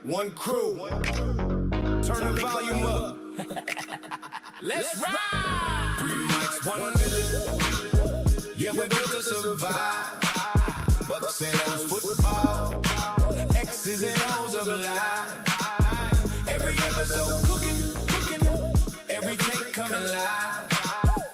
One crew. Turn the volume up. Let's ride. 3 mics, 1 minute. Yeah, we're built to survive. Bucks and O's football. X's and O's of life. Every episode cooking. Every take coming live.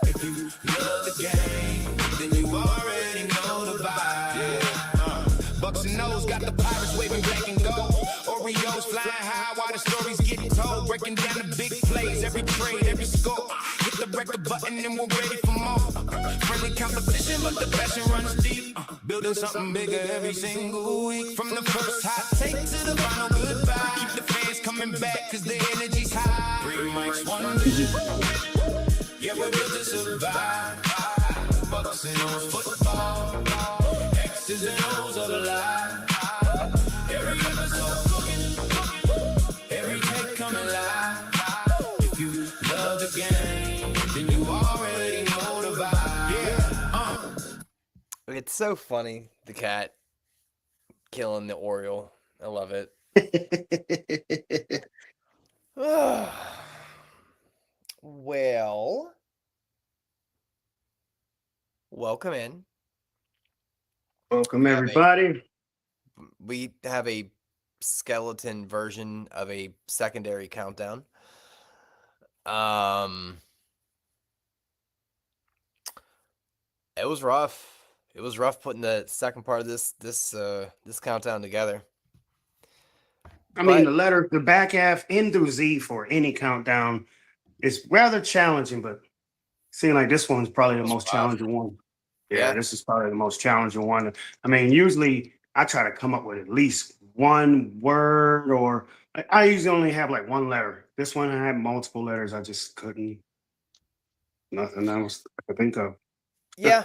If you love the game, then you already know the vibe. Yeah. Bucks and O's got the Pirates waving black and gold. Oreos flying high while the stories get told. Breaking down the big plays, every trade, every score. Hit the record button and we're ready for more. Friendly competition, but the passion runs deep. Building something bigger every single week. From the first hot take to the final goodbye. Keep the fans coming back cause the energy's high. 3 mics, 1 minute. Yeah, we're built to survive. Bucks and O's football. X's and O's of life. Every episode cooking. Every take coming live. If you love the game, then you already know the vibe. Yeah. It's so funny, the cat killing the Oriole. I love it. Well, welcome in. Welcome, everybody. We have a skeleton version of a secondary countdown. It was rough. It was rough putting the second part of this countdown together. I mean, the back half N through Z for any countdown is rather challenging, but seeing like this one's probably the most challenging one. Yeah, this is probably the most challenging one. I mean, usually I try to come up with at least one word, or I usually only have like one letter. This one I had multiple letters. I just couldn't. Nothing else I could think of. Yeah,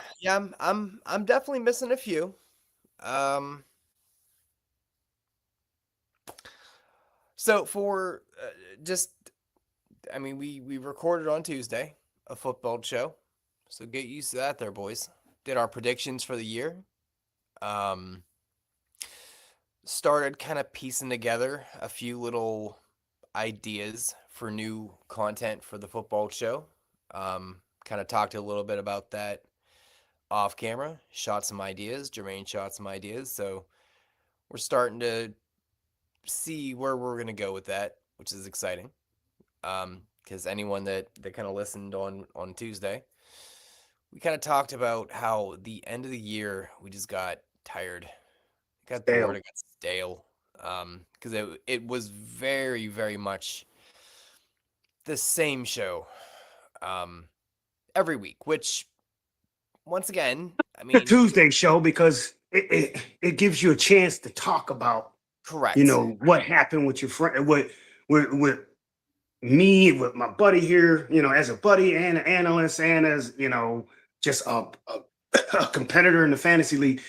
I'm definitely missing a few. So for we recorded on Tuesday a football show, so get used to that, there, boys. Did our predictions for the year. Started kind of piecing together a few little ideas for new content for the football show. Kind of talked a little bit about that off camera, shot some ideas. Jermaine shot some ideas. So we're starting to see where we're going to go with that, which is exciting. Because anyone that kind of listened on Tuesday, we kind of talked about how the end of the year, we just got tired. Got bored, it got stale. Because it was very, very much the same show every week, which once again, I mean, the Tuesday show, because it gives you a chance to talk about, correct, what happened with your friend, with me, with my buddy here, as a buddy and an analyst, and as just a competitor in the fantasy league.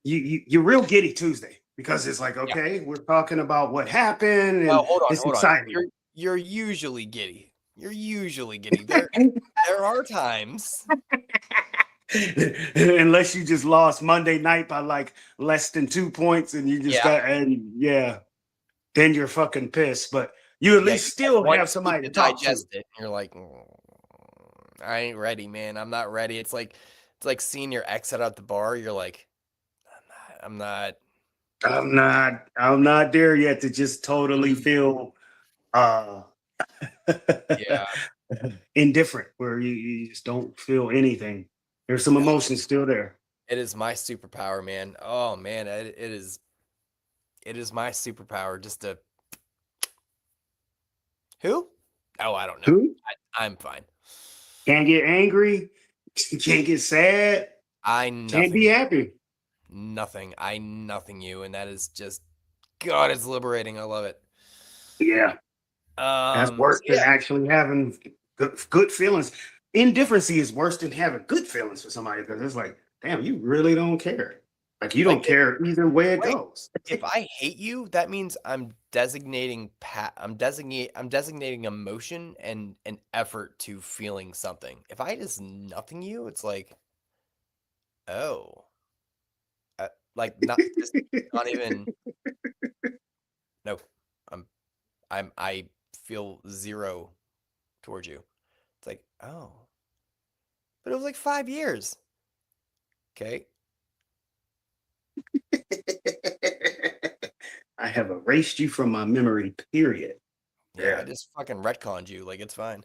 You're real giddy Tuesday, because it's like, okay, we're talking about what happened, and hold on. Exciting. You're usually giddy. There are times. Unless you just lost Monday night by like less than 2 points, and you just then you're fucking pissed. But you at least still have somebody to digest it. And you're like, I ain't ready, man. I'm not ready. It's like seeing your ex at the bar. You're like, I'm not there yet to just totally feel indifferent, where you just don't feel anything. There's some emotion still there. It is my superpower, man. Oh man, it is my superpower. Just to who? Oh, I don't know. Who? I'm fine. Can't get angry. Can't get sad. Can't be happy. Nothing. I nothing you, and that is just, God, it's liberating. I love it. Yeah. That's worse than actually having good feelings. Indifferency is worse than having good feelings for somebody, because it's like, damn, you really don't care. Like, you don't care either way it goes. If I hate you, that means I'm designating emotion and an effort to feeling something. If I just nothing you, it's like, oh, like not even. No, I feel zero towards you. It's like, oh, but it was like 5 years. Okay. I have erased you from my memory, period. Yeah, I just fucking retconned you. Like, it's fine.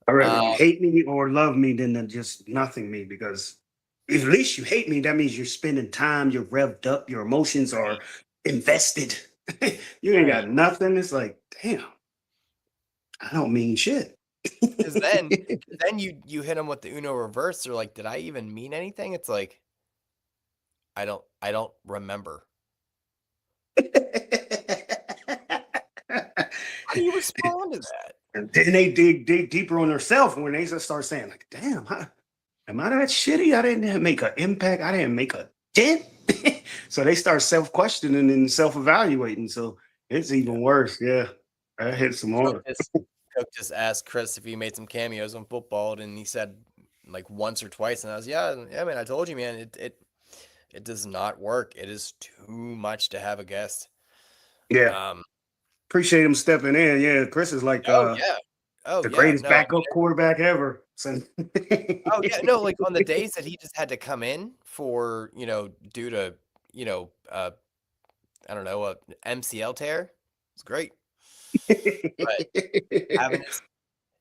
I'd rather you hate me or love me than just nothing me, because if at least you hate me, that means you're spending time, you're revved up, your emotions are invested. You ain't got nothing. It's like, damn, I don't mean shit. Because then you hit them with the Uno reverse. They're like, did I even mean anything? It's like, I don't remember. How do you respond to that? And then they dig deeper on themselves when they just start saying, like, damn, am I that shitty? I didn't make an impact. I didn't make a dent. So they start self-questioning and self-evaluating. So it's even worse. Yeah. I hit some more. Cook just asked Chris if he made some cameos on football, and he said like once or twice, and I was, yeah, man, I told you, man, it does not work. It is too much to have a guest. Yeah. Appreciate him stepping in. Yeah, Chris is like the greatest backup quarterback ever. So oh yeah, no, like on the days that he just had to come in for, due to, I don't know, a MCL tear, it's great. But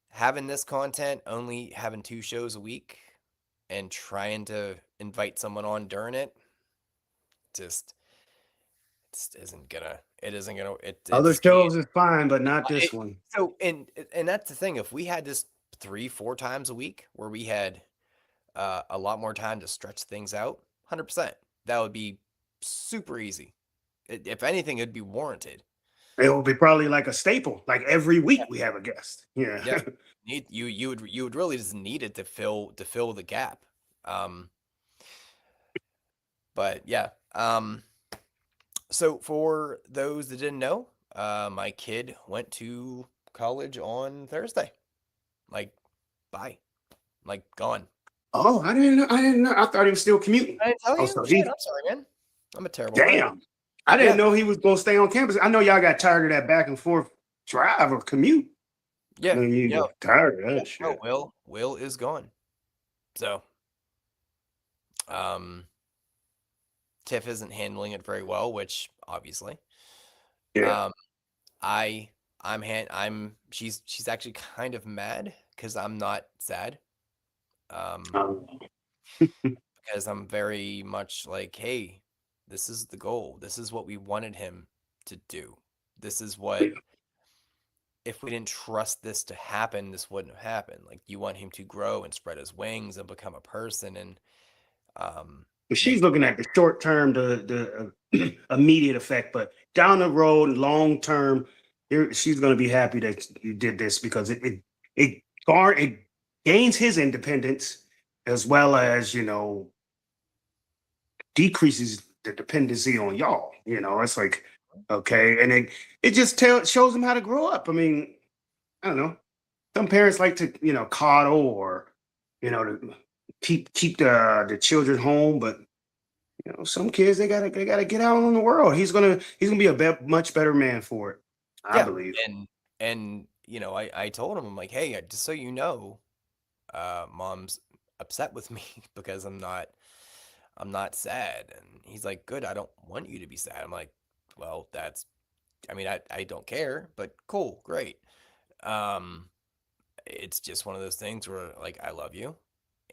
having this content, only having 2 shows a week and trying to invite someone on during it, just isn't gonna. Other shows is fine, but not this one. So and that's the thing. If we had this 3-4 times a week, where we had a lot more time to stretch things out, 100%, that would be super easy. If anything, it'd be warranted. It will be probably like a staple. Like every week we have a guest. Yeah. Yeah. You would really just need it to fill the gap. But yeah. So for those that didn't know, my kid went to college on Thursday. Like, bye. Like, gone. Oh, I didn't know. I thought he was still commuting. I didn't tell you. So Shit, I'm sorry, man. I'm a terrible Damn. I didn't know he was going to stay on campus. I know y'all got tired of that back and forth drive or commute. Yeah. You got tired of that shit. No, Will is gone. So, Tiff isn't handling it very well, which obviously. Yeah. She's actually kind of mad because I'm not sad. Because I'm very much like, hey, this is the goal. This is what we wanted him to do. This is what, if we didn't trust this to happen, this wouldn't have happened. Like, you want him to grow and spread his wings and become a person. And but she's looking at the short term, the immediate effect, but down the road, long term, she's going to be happy that you did this, because it gains his independence, as well as, decreases the dependency on y'all. It's like, okay, and it just shows them how to grow up. I mean, I don't know. Some parents like to, coddle or, to keep the children home, but some kids, they gotta get out in the world. He's gonna be a much better man for it, I believe. And I told him, I'm like, hey, just so you know, Mom's upset with me because I'm not sad. And he's like, good, I don't want you to be sad. I'm like, well, I don't care, but cool, great. It's just one of those things where, like, I love you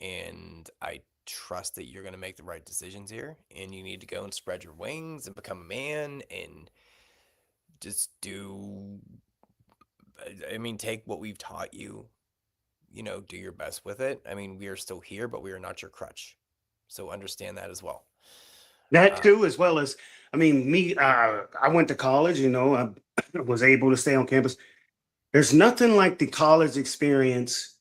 and I trust that you're going to make the right decisions here, and you need to go and spread your wings and become a man and just take what we've taught you, do your best with it. I mean, we are still here, but we are not your crutch. So understand that as well. That too, as well as, me, I went to college, I was able to stay on campus. There's nothing like the college experience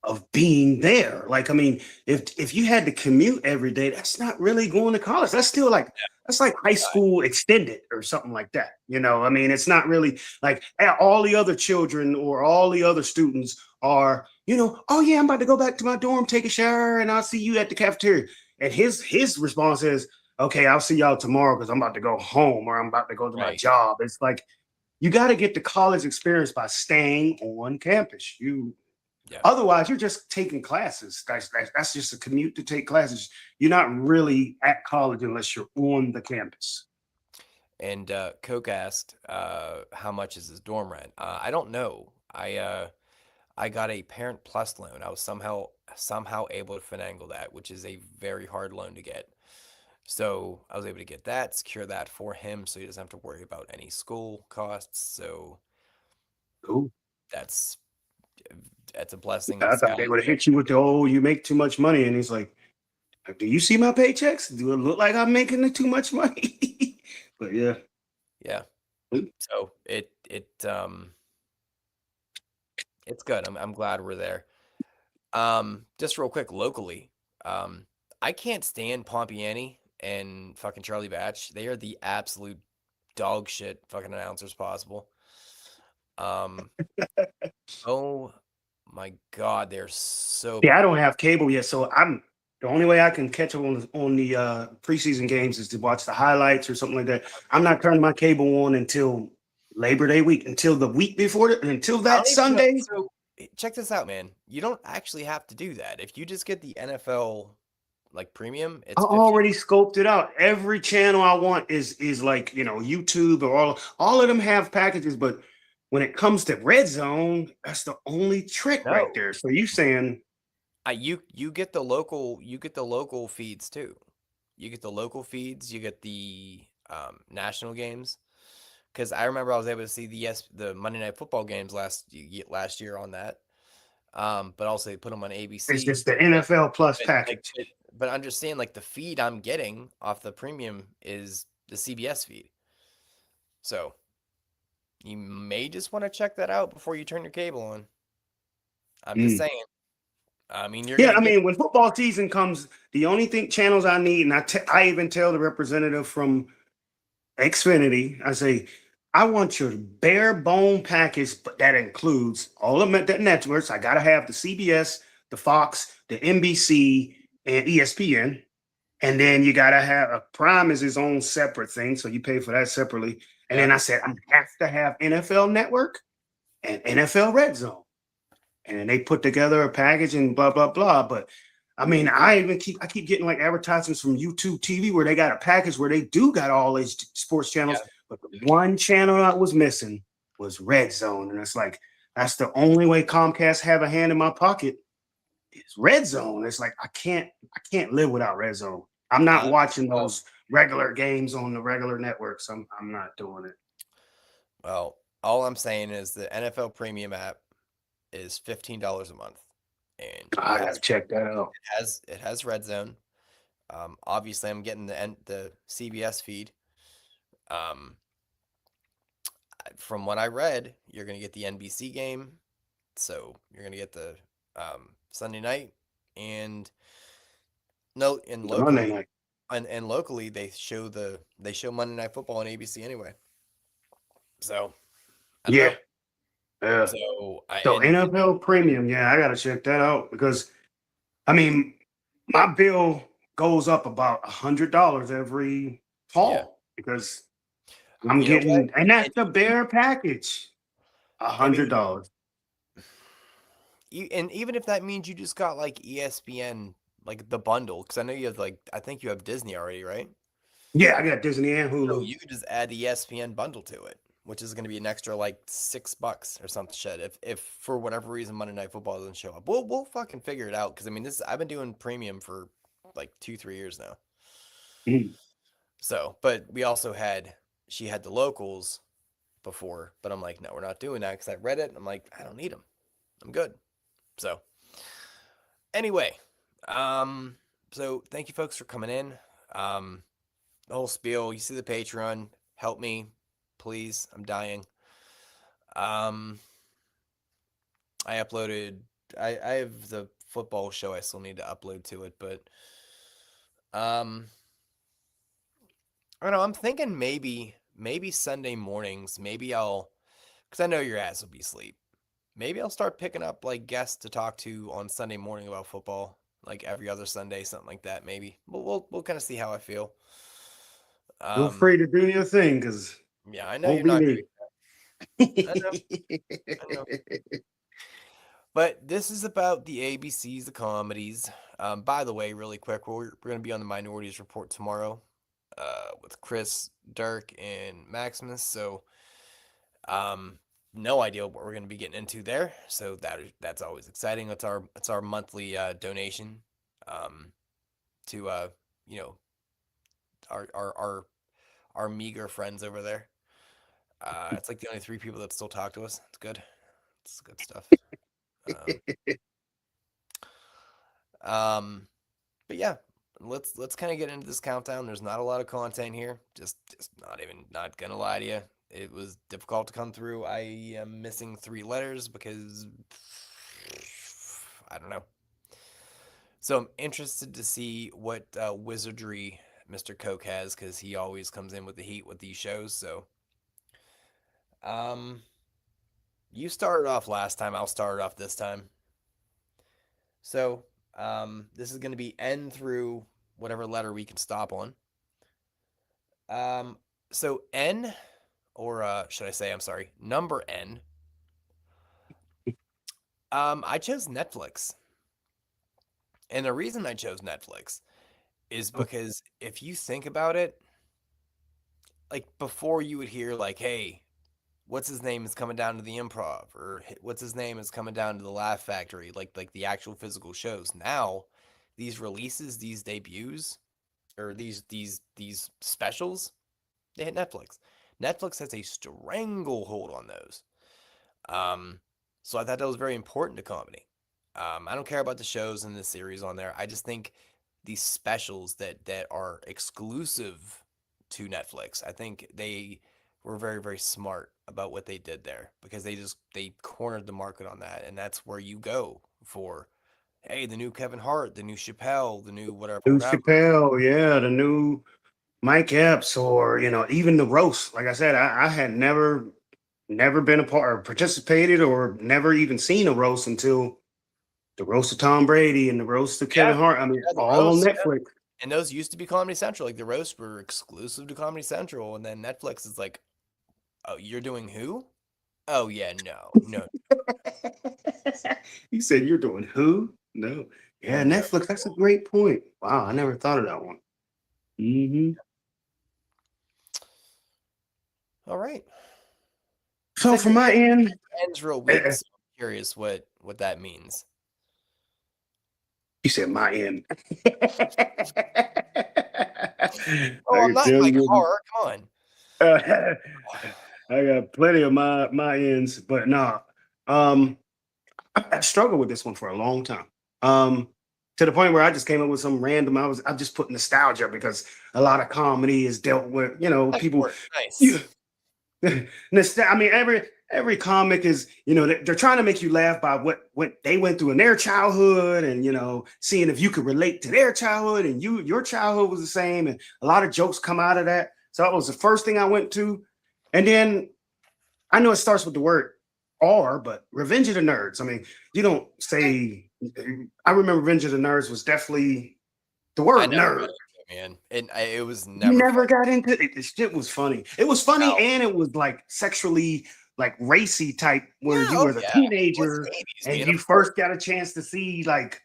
of being there. Like, if you had to commute every day, that's not really going to college. That's still like, that's like high school extended or something like that. It's not really like all the other children or all the other students are, oh yeah, I'm about to go back to my dorm, take a shower, and I'll see you at the cafeteria. And his response is, okay, I'll see y'all tomorrow because I'm about to go home or I'm about to go to my job. It's like, you got to get the college experience by staying on campus. Otherwise, you're just taking classes. That's just a commute to take classes. You're not really at college unless you're on the campus. And Coke asked, how much is his dorm rent? I don't know. I got a Parent Plus loan. I was somehow able to finagle that, which is a very hard loan to get. So I was able to get that, secure that for him, so he doesn't have to worry about any school costs. So Cool. that's a blessing. I thought they would have hit you with the you make too much money, and he's like, do you see my paychecks? Do it look like I'm making too much money? But yeah. So it's good. I'm glad we're there. Just real quick, locally, I can't stand Pompiani and fucking Charlie Batch. They are the absolute dog shit fucking announcers possible. Oh my god, they're so I don't have cable yet, so the only way I can catch up on the preseason games is to watch the highlights or something like that. I'm not turning my cable on until Labor Day week, until the week before until that Sunday. So check this out, man. You don't actually have to do that. If you just get the NFL like premium, it's I already scoped it out. Every channel I want is like, YouTube or all of them have packages, but when it comes to Red Zone, that's the only trick right there. So you saying you get the local feeds too. You get the local feeds, you get the national games. Because I remember I was able to see the Monday Night Football games last year on that. But also they put them on ABC. It's just the NFL Plus package. But understand, like, the feed I'm getting off the premium is the CBS feed. So you may just want to check that out before you turn your cable on. I'm just saying. I mean, when football season comes, the only channels I need, and I even tell the representative from Xfinity, I say, I want your bare bone package, but that includes all of the networks. I got to have the CBS, the Fox, the NBC, and ESPN. And then you got to have a Prime is its own separate thing. So you pay for that separately. And then I said, I have to have NFL Network and NFL Red Zone. And then they put together a package and blah, blah, blah. But I mean, I keep getting like advertisements from YouTube TV where they got a package where they do got all these sports channels. Yeah. But the one channel I was missing was Red Zone. And it's like, that's the only way Comcast have a hand in my pocket is Red Zone. It's like, I can't live without Red Zone. I'm not watching those regular games on the regular networks. I'm not doing it. Well, all I'm saying is the NFL Premium app is $15 a month. And I gotta check that out. It has Red Zone. Obviously I'm getting the CBS feed. From what I read, you're going to get the NBC game. So you're going to get the Sunday night and locally, and locally they show Monday Night Football on ABC anyway. So yeah. So NFL Premium, I got to check that out because I mean my bill goes up about $100 every fall because I'm getting, and that's the bare package, $100. And even if that means you just got like ESPN, like the bundle, because I know you have I think you have Disney already, right? Yeah, I got Disney and Hulu. So you could just add the ESPN bundle to it, which is going to be an extra like $6 or some shit. If for whatever reason Monday Night Football doesn't show up, we'll fucking figure it out. Because I mean, I've been doing premium for like 2-3 years now. Mm. So, but we also she had the locals before, but I'm like, no, we're not doing that because I read it. And I'm like, I don't need them. I'm good. So anyway, so thank you folks for coming in. The whole spiel, you see the Patreon, help me, please. I'm dying. I uploaded, I have the football show I still need to upload to it, but, I don't know. I'm thinking maybe Sunday mornings, because I know your ass will be asleep. Maybe I'll start picking up like guests to talk to on Sunday morning about football, like every other Sunday, something like that. Maybe we'll kind of see how I feel. Feel free to do your thing, because I know you're not. I know. But this is about the ABCs, the comedies. By the way, really quick, we're going to be on the Minorities Report tomorrow with Chris, Dirk, and Maximus. So, no idea what we're going to be getting into there. So that's always exciting. It's our monthly donation to our meager friends over there. It's like the only 3 people that still talk to us. It's good. It's good stuff. But yeah, let's kind of get into this countdown. There's not a lot of content here. Just not gonna lie to you. It was difficult to come through. I am missing 3 letters because I don't know. So I'm interested to see what wizardry Mr. Coke has, because he always comes in with the heat with these shows. So, you started off last time. I'll start it off this time. So, this is going to be N through whatever letter we can stop on. So N, or should I say, I'm sorry, number N. I chose Netflix. And the reason I chose Netflix is because if you think about it, like before you would hear like, hey, what's his name is coming down to the Improv, or what's his name is coming down to the Laugh Factory, like the actual physical shows. Now, these releases, these debuts, or these specials, they hit Netflix. Netflix has a stranglehold on those. So I thought that was very important to comedy. I don't care about the shows and the series on there. I just think these specials that are exclusive to Netflix, I think they were very, very smart about what they did there, because they cornered the market on that, and that's where you go for, hey, the new Kevin Hart, the new Chappelle, the new whatever. Chappelle, yeah, the new Mike Epps, or even the roast. Like I said, I had never been a part or participated or never even seen a roast until the roast of Tom Brady and the roast of Kevin Hart. I mean, all on Netflix. Yeah. And those used to be Comedy Central. Like the roasts were exclusive to Comedy Central, and then Netflix is like, oh, you're doing who? Oh yeah, no. You said you're doing who? No. Yeah, Netflix. That's a great point. Wow, I never thought of that one. Mm-hmm. All right. So from my end, ends real weak. So I'm curious what that means. You said my end. Oh, I'm not like horror. Come on. I got plenty of my ends, but no. I struggled with this one for a long time. To the point where I just came up with some random. I just put nostalgia, because a lot of comedy is dealt with, people. Nice. I mean, every comic is, they're trying to make you laugh by what they went through in their childhood, and seeing if you could relate to their childhood, and your childhood was the same, and a lot of jokes come out of that. So that was the first thing I went to, and then I know it starts with the word R, but Revenge of the Nerds. I mean, you don't say. I remember Revenge of the Nerds was definitely the word nerd. Man, and it was never. You never got into it. The shit was funny. It was funny, and it was like sexually, like racy type, where you were the teenager and you first got a chance to see, like,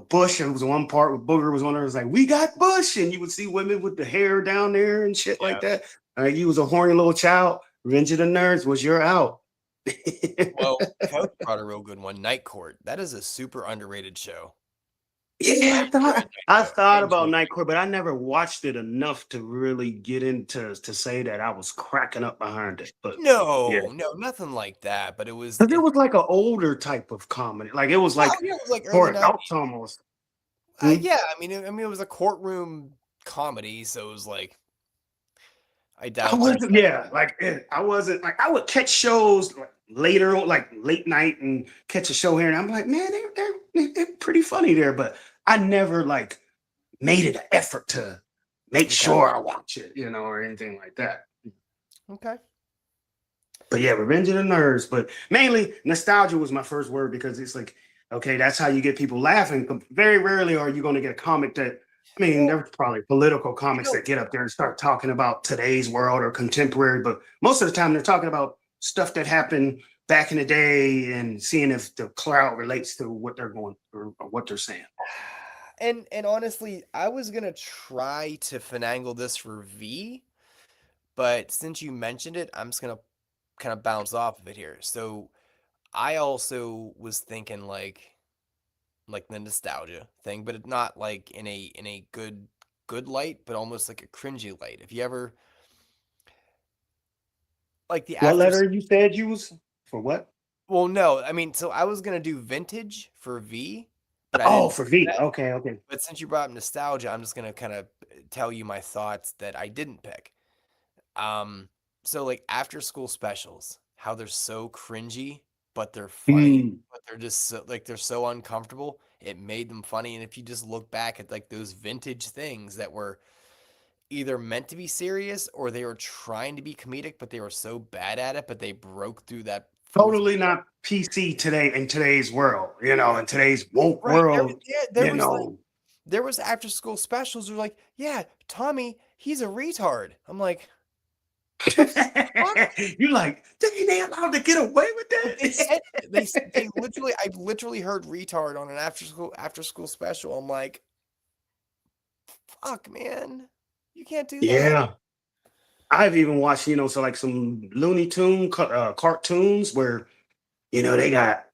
Bush. It was one part with Booger was on there. It was like, we got Bush, and you would see women with the hair down there and shit like that. You was a horny little child. Revenge of the Nerds was your out. Well, Coach brought a real good one. Night Court. That is a super underrated show. Yeah, I thought about Night Court, but I never watched it enough to really get into to say that I was cracking up behind it. But no, nothing like that. But it was like an older type of comedy. Like it was like for adults almost. Yeah, I mean, it was a courtroom comedy, so it was like. I doubt. I wasn't like, I would catch shows like later, like late night, and catch a show here, and I'm like, man, they're pretty funny there, but I never like made it an effort to make sure I watch it, or anything like that. Okay. But yeah, Revenge of the Nerds, but mainly nostalgia was my first word, because it's like, okay, that's how you get people laughing. Very rarely are you going to get a comic that. I mean, there's probably political comics that get up there and start talking about today's world or contemporary, but most of the time they're talking about stuff that happened back in the day and seeing if the crowd relates to what they're going or what they're saying. And honestly, I was gonna try to finagle this for V, but since you mentioned it, I'm just gonna kind of bounce off of it here. So I also was thinking like the nostalgia thing, but not like in a good light, but almost like a cringy light. If you ever like the What after letter you said you was for what? well, no, I mean, so I was gonna do vintage for V, but I Oh, didn't for pick V. that. Okay, okay. But since you brought up nostalgia, I'm just gonna kind of tell you my thoughts that I didn't pick. Um, so like after school specials, how they're so cringy, but they're funny, Mm. but they're just so, like they're so uncomfortable. It made them funny, and if you just look back at like those vintage things that were either meant to be serious or they were trying to be comedic, but they were so bad at it, but they broke through that fourth Totally not PC today in today's world, in today's woke right. world, There you was like know. there was after school specials were like, yeah, Tommy, he's a retard. I'm like, fuck? You like, dang, they allowed to get away with But they that? said they literally I've literally heard retard on an after school special. I'm like, fuck, man, you can't do that. Yeah. I've even watched, so like some Looney Tune cartoons where, they got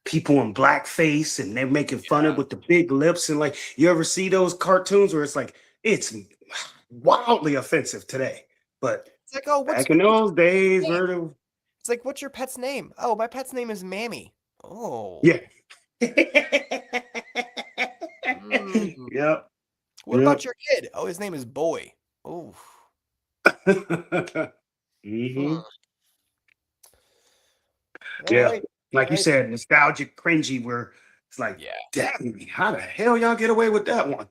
people in blackface and they're making fun of Yeah. with the big lips. And like, you ever see those cartoons where it's like, it's wildly offensive today. But It's like, oh, back in those days, name? where the, It's like, what's your pet's name? Oh, my pet's name is Mammy. Oh, yeah. mm. Yep. What about your kid? Oh, his name is Boy. Oh, hmm all Yeah. right, Like you all right. said, nostalgic, cringy, where it's like, Yeah, dang, how the hell y'all get away with that one?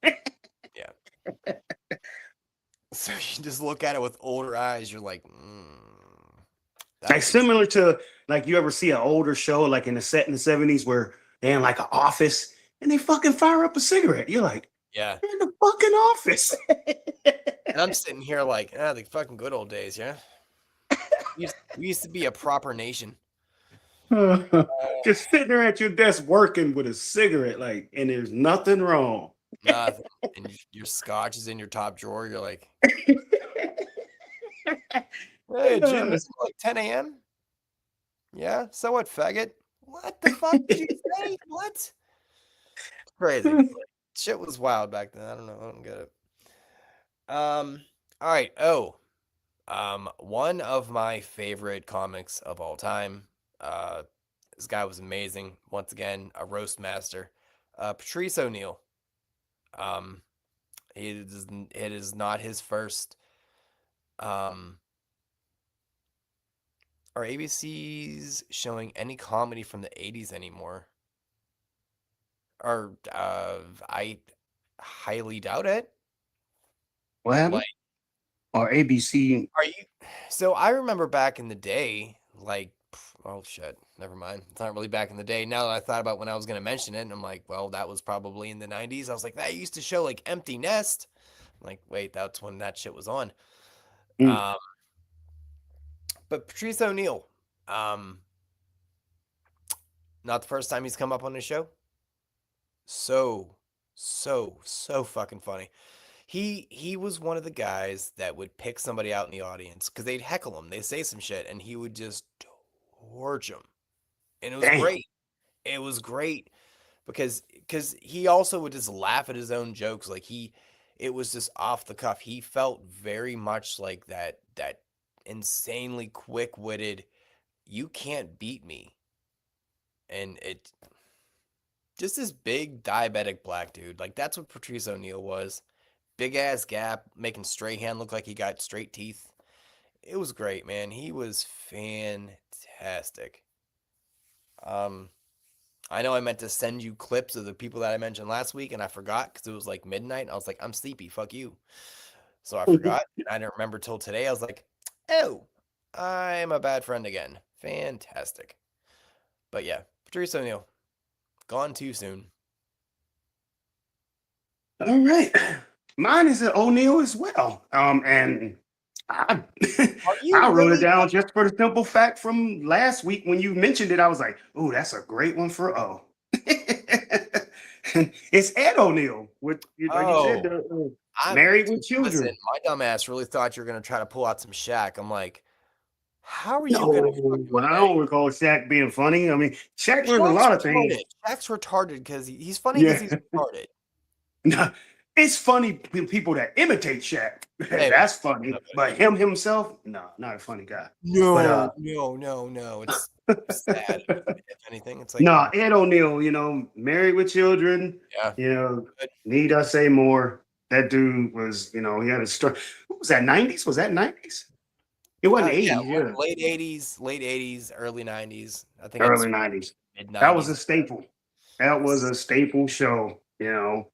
yeah. So you just look at it with older eyes. You're like, that Like was similar to like you ever see an older show like in the set in the 70s where they're in like an office and they fucking fire up a cigarette. You're like, yeah. you're in the fucking office. And I'm sitting here like, the fucking good old days, yeah. We used to be a proper nation. Just sitting there at your desk working with a cigarette, like, and there's nothing wrong. Nothing. And your scotch is in your top drawer. You're like, hey, Jim, it's like 10 a.m. Yeah, so what, faggot? What the fuck did you say? What? Crazy. Shit was wild back then. I don't know. I don't get it. All right. Oh, one of my favorite comics of all time. This guy was amazing. Once again, a roast master. Patrice O'Neal. It is not his first. Are ABC's showing any comedy from the 80s anymore? Or I highly doubt it. What happened? Like, Or ABC? are you? So I remember back in the day, like, oh shit, never mind. It's not really back in the day. Now that I thought about when I was going to mention it, and I'm like, well, that was probably in the 90s. I was like, that used to show like Empty Nest. I'm like, wait, that's when that shit was on. Mm. But Patrice O'Neal, not the first time he's come up on the show. So fucking funny. He was one of the guys that would pick somebody out in the audience because they'd heckle him. They'd say some shit, and he would just torch them, and it was Damn. great. It was great because he also would just laugh at his own jokes. Like it was just off the cuff. He felt very much like that insanely quick-witted, you can't beat me, and it just this big diabetic black dude. Like that's what Patrice O'Neal was. Big ass gap, making Strahan look like he got straight teeth. It was great, man. He was fantastic. I know I meant to send you clips of the people that I mentioned last week, and I forgot because it was like midnight. And I was like, I'm sleepy. Fuck you. So I forgot, and I didn't remember till today. I was like, oh, I'm a bad friend again. Fantastic. But yeah, Patrice O'Neal, gone too soon. All right. Mine is an O'Neal as well. And I, Are you I wrote it really? down just for the simple fact from last week when you mentioned it. I was like, "Oh, that's a great one for O." It's Ed O'Neill, with like you said, Oh, I'm married with listen. children. My dumb ass really thought you were gonna try to pull out some Shaq. I'm like, how are you gonna No, fucking but I bang? don't recall Shaq being funny. I mean, Shaq learned a Shaq's lot of things. retarded. Shaq's retarded because he's funny because Yeah, he's retarded. no, it's funny people that imitate Shaq. Maybe. That's funny, but him himself, no, not a funny guy. But No, no, no, no. It's sad. If anything, it's like, no, Ed O'Neill, married with children, yeah, good. need I say more? That dude was, he had a story. What was that, 90s? Was that 90s? It wasn't Yeah, 80s, yeah. late '80s, early '90s. I think it's Early 90s. mid That was '90s. a staple. That was a staple show, him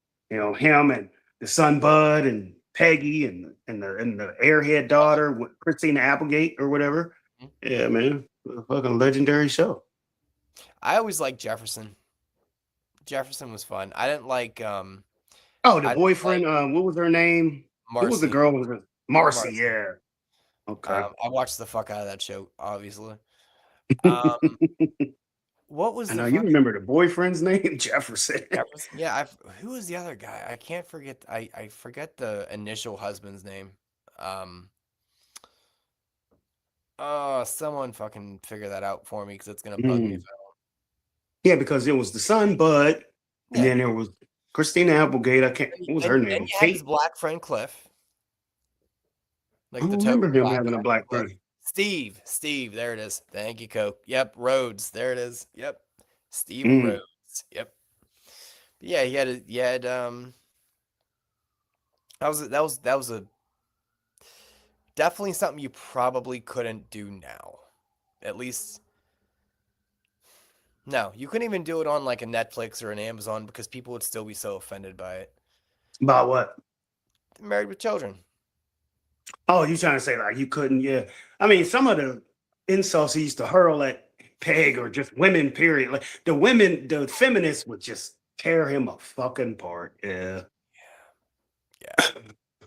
and the son Bud and Peggy and the airhead daughter, Christina Applegate or whatever. Mhm. Yeah, man. A fucking legendary show. I always liked Jefferson. Jefferson was fun. I didn't like Oh, the I didn't like boyfriend, what was her name? Who was the Marcy. girl? Was it Marcy, Marcy. yeah. Okay. I watched the fuck out of that show, obviously. Um, what was I the know you fucking remember the boyfriend's name, Jefferson. Jefferson? Yeah, who was the other guy? I can't forget. I forget the initial husband's name. Um, someone fucking figure that out for me because it's gonna bug me if Mm. Yeah, because it was the son, Bud, and yeah. then there was Christina Applegate. I can't. What was her Then name? you had his Kate. black friend Cliff, I like the don't remember token him black having a guy. black Cliff. friend. Steve, there it is. Thank you, Coke. Yep, Rhodes, there it is. Yep, Steve Mm. Rhodes. Yep. But yeah, he had that was a definitely something you probably couldn't do now. At least no, you couldn't even do it on like a Netflix or an Amazon because people would still be so offended by it. About what? Married with Children. Oh, you trying to say like you couldn't? Yeah. I mean, some of the insults he used to hurl at Peg or just women, period. Like the feminists would just tear him a fucking part. Yeah. Yeah.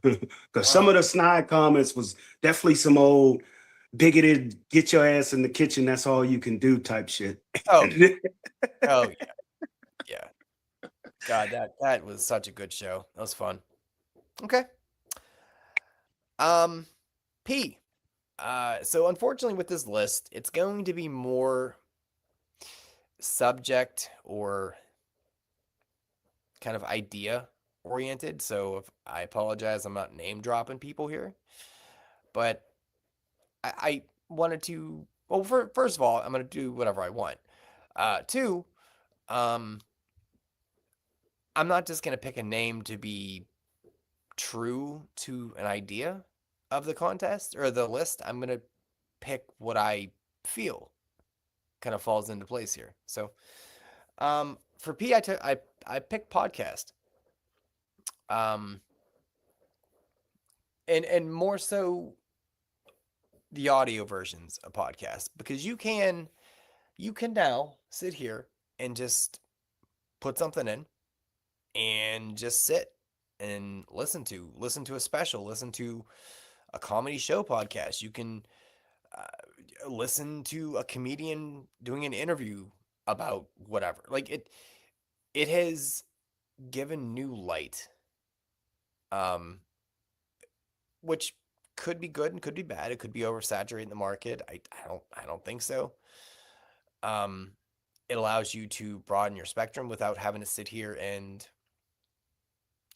Because some Oh, of the snide comments was definitely some old bigoted, get your ass in the kitchen, that's all you can do type shit. oh, oh yeah, yeah. God, that was such a good show. That was fun. Okay. P. So unfortunately with this list, it's going to be more subject or kind of idea oriented. So if I apologize, I'm not name dropping people here, but I wanted to. Well, first of all, I'm gonna do whatever I want. Two, um, I'm not just gonna pick a name to be true to an idea of the contest or the list. I'm gonna pick what I feel kind of falls into place here. So, for P, I picked podcast. Um, and more so the audio versions of podcasts because you can now sit here and just put something in and just sit and listen to a special, listen to a comedy show podcast. You can listen to a comedian doing an interview about whatever. Like it has given new light, um, which could be good and could be bad. It could be oversaturating the market. I don't think so. Um, it allows you to broaden your spectrum without having to sit here and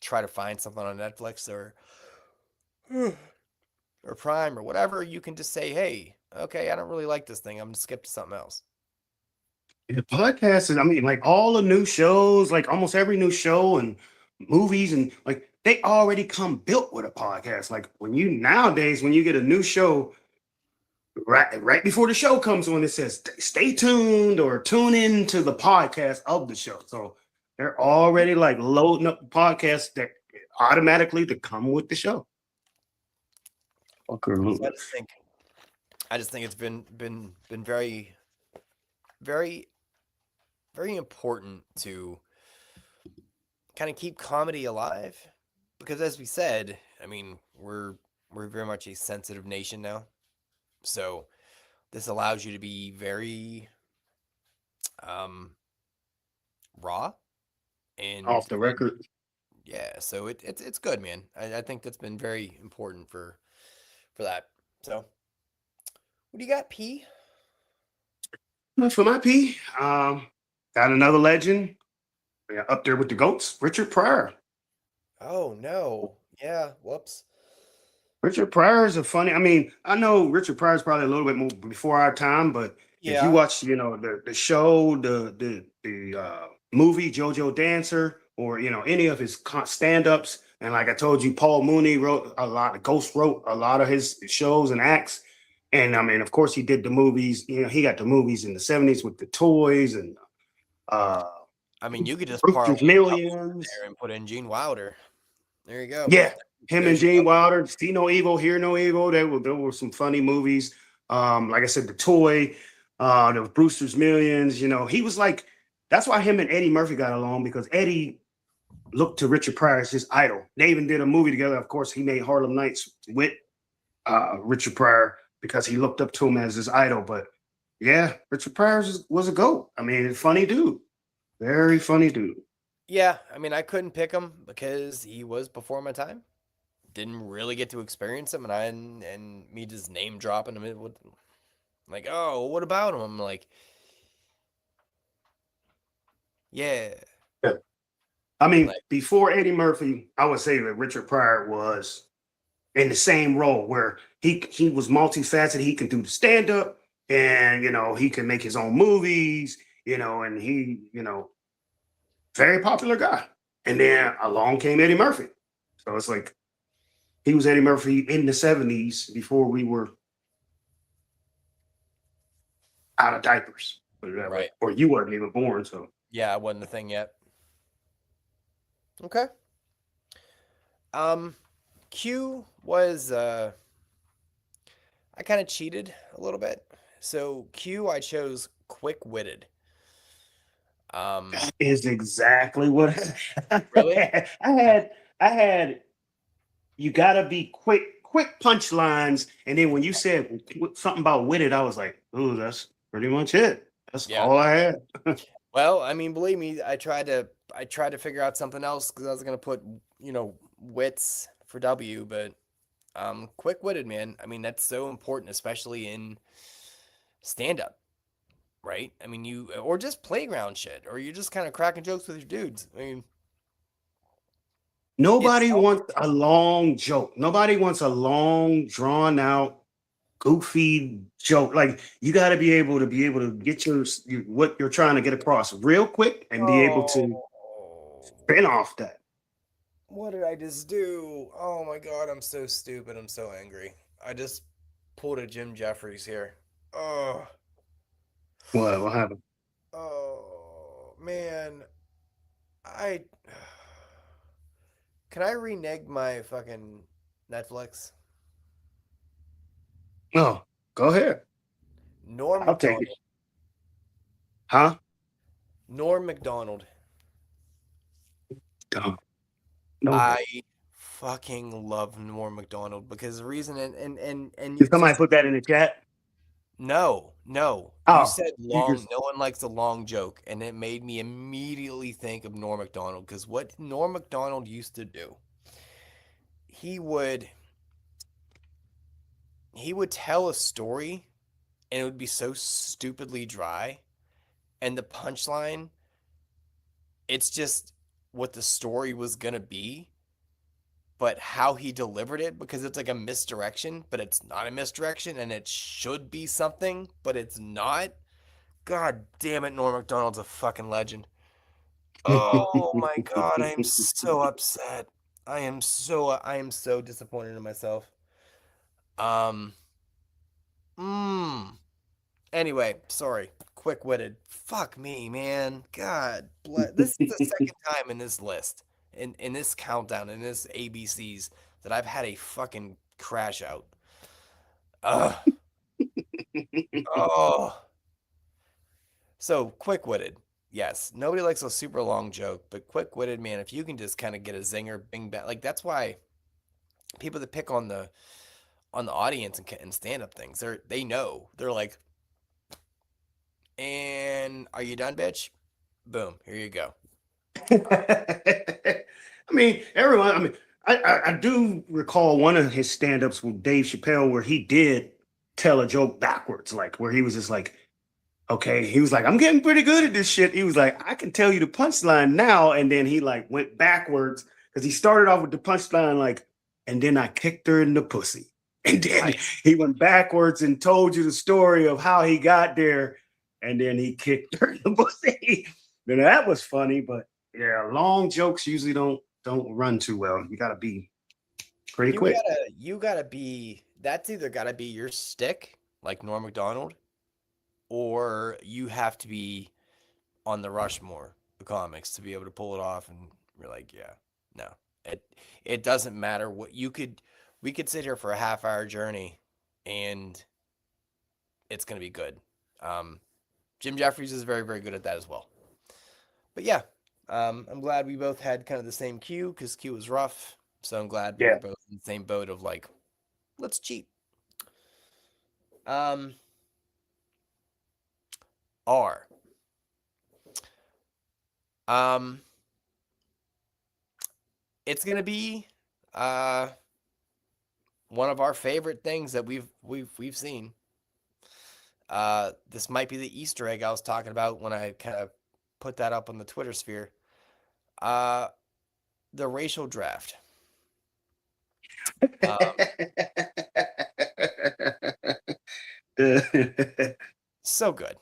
try to find something on Netflix or Prime or whatever. You can just say, hey, okay, I don't really like this thing. I'm gonna skip to something else. The podcast is, I mean, like all the new shows, like almost every new show and movies, and like they already come built with a podcast. Like nowadays, when you get a new show, right before the show comes on, it says stay tuned or tune in to the podcast of the show. So they're already like loading up podcasts that automatically to come with the show. So I just think it's been very, very, very important to kind of keep comedy alive because as we said, I mean, we're we're very much a sensitive nation now. So this allows you to be very raw and Off the record. yeah, so it's good, man. I think that's been very important for that. So what do you got, P? For my P, got another legend. Yeah, up there with the GOATs, Richard Pryor. Oh no. Yeah, whoops. Richard Pryor is a funny. I mean, I know Richard Pryor is probably a little bit more before our time, but if you Yeah. watch, the show, the movie JoJo Dancer, or any of his stand-ups, and like I told you, Paul Mooney wrote a lot. Ghost wrote a lot of his shows and acts, and I mean, of course, he did the movies. He got the movies in the '70s with the toys and I mean, you could just Brewster's parlay Millions. there and put in Gene Wilder. There you go. Yeah, him and There's your Gene Wilder. See no evil, hear no evil. There were some funny movies. Like I said, the toy, the Brewster's Millions. He was like, that's why him and Eddie Murphy got along, because Eddie looked to Richard Pryor as his idol. They even did a movie together. Of course, he made Harlem Nights with Richard Pryor because he looked up to him as his idol. But yeah, Richard Pryor was a GOAT. I mean, funny dude, very funny dude. Yeah, I mean, I couldn't pick him because he was before my time. Didn't really get to experience him, and me just name dropping him. It would, like, oh, what about him? I'm like, yeah. I mean, Like- before Eddie Murphy, I would say that Richard Pryor was in the same role where he was multifaceted. He can do the stand up, and he can make his own movies. And he very popular guy. And then along came Eddie Murphy. So it's like he was Eddie Murphy in the '70s before we were out of diapers, put it that way. Right. Or you weren't even born. So Yeah, I wasn't a thing yet. Okay. Q was I kind of cheated a little bit. So Q I chose quick-witted. that is exactly what Really? I had. You gotta be quick punchlines, and then when you said something about witted, I was like, "Ooh, that's pretty much it. That's Yeah. all I had." Well, I mean, believe me, I tried to figure out something else because I was gonna put, wits for W, but quick-witted, man. I mean, that's so important, especially in stand-up, right? I mean, or just playground shit, or you're just kind of cracking jokes with your dudes. I mean, Nobody It's- wants a long joke. Nobody wants a long, drawn out, goofy joke. Like, you got to be able to get what you're trying to get across real quick and be able to Oh, spin off that. what did I just do? Oh my God, I'm so stupid. I'm so angry. I just pulled a Jim Jeffries here. Oh, What happened? oh man. I Can I renege my fucking Netflix? No, go ahead. Norm I'll take McDonald. it. Huh? Norm McDonald. Dumb. No. I fucking love Norm McDonald because the reason and Did you somebody just put that in the chat? no. You Oh, said you long. just- No one likes a long joke, and it made me immediately think of Norm Macdonald because what Norm Macdonald used to do, he would tell a story, and it would be so stupidly dry, and the punchline, it's just what the story was gonna be, but how he delivered it, because it's like a misdirection, but it's not a misdirection, and it should be something, but it's not. God damn it, Norm Macdonald's a fucking legend. Oh my God, I am so upset. I am so disappointed in myself. Anyway, sorry. Quick-witted. Fuck me, man. God bless. This is the second time in this list, in this countdown, in this ABCs, that I've had a fucking crash out. Ugh. Oh. So quick-witted. Yes, nobody likes a super long joke, but quick-witted, man, if you can just kind of get a zinger, bing bang, like that's why people that pick on the on the audience and stand-up things. They know. They're like, and are you done, bitch? Boom, here you go. I mean, everyone. I mean, I do recall one of his stand-ups with Dave Chappelle where he did tell a joke backwards, like where he was just like, okay, he was like, I'm getting pretty good at this shit. He was like, I can tell you the punchline now, and then he like went backwards because he started off with the punchline like, and then I kicked her in the pussy, and then he went backwards and told you the story of how he got there, and then he kicked her in the pussy. Now, that was funny, but yeah, long jokes usually don't run too well. You gotta be pretty quick. You gotta be. That's either gotta be your stick, like Norm Macdonald, or you have to be on the Rushmore, the comics, to be able to pull it off. And you're like, yeah, no, it doesn't matter what you could. We could sit here for a half-hour journey, and it's gonna be good. Jim Jeffries is very, very good at that as well. But yeah, I'm glad we both had kind of the same cue because Q was rough. So I'm glad we were both in the same boat of like, let's cheat. R. It's gonna be one of our favorite things that we've seen. This might be the Easter egg I was talking about when I kind of put that up on the Twitter sphere. The racial draft. So good.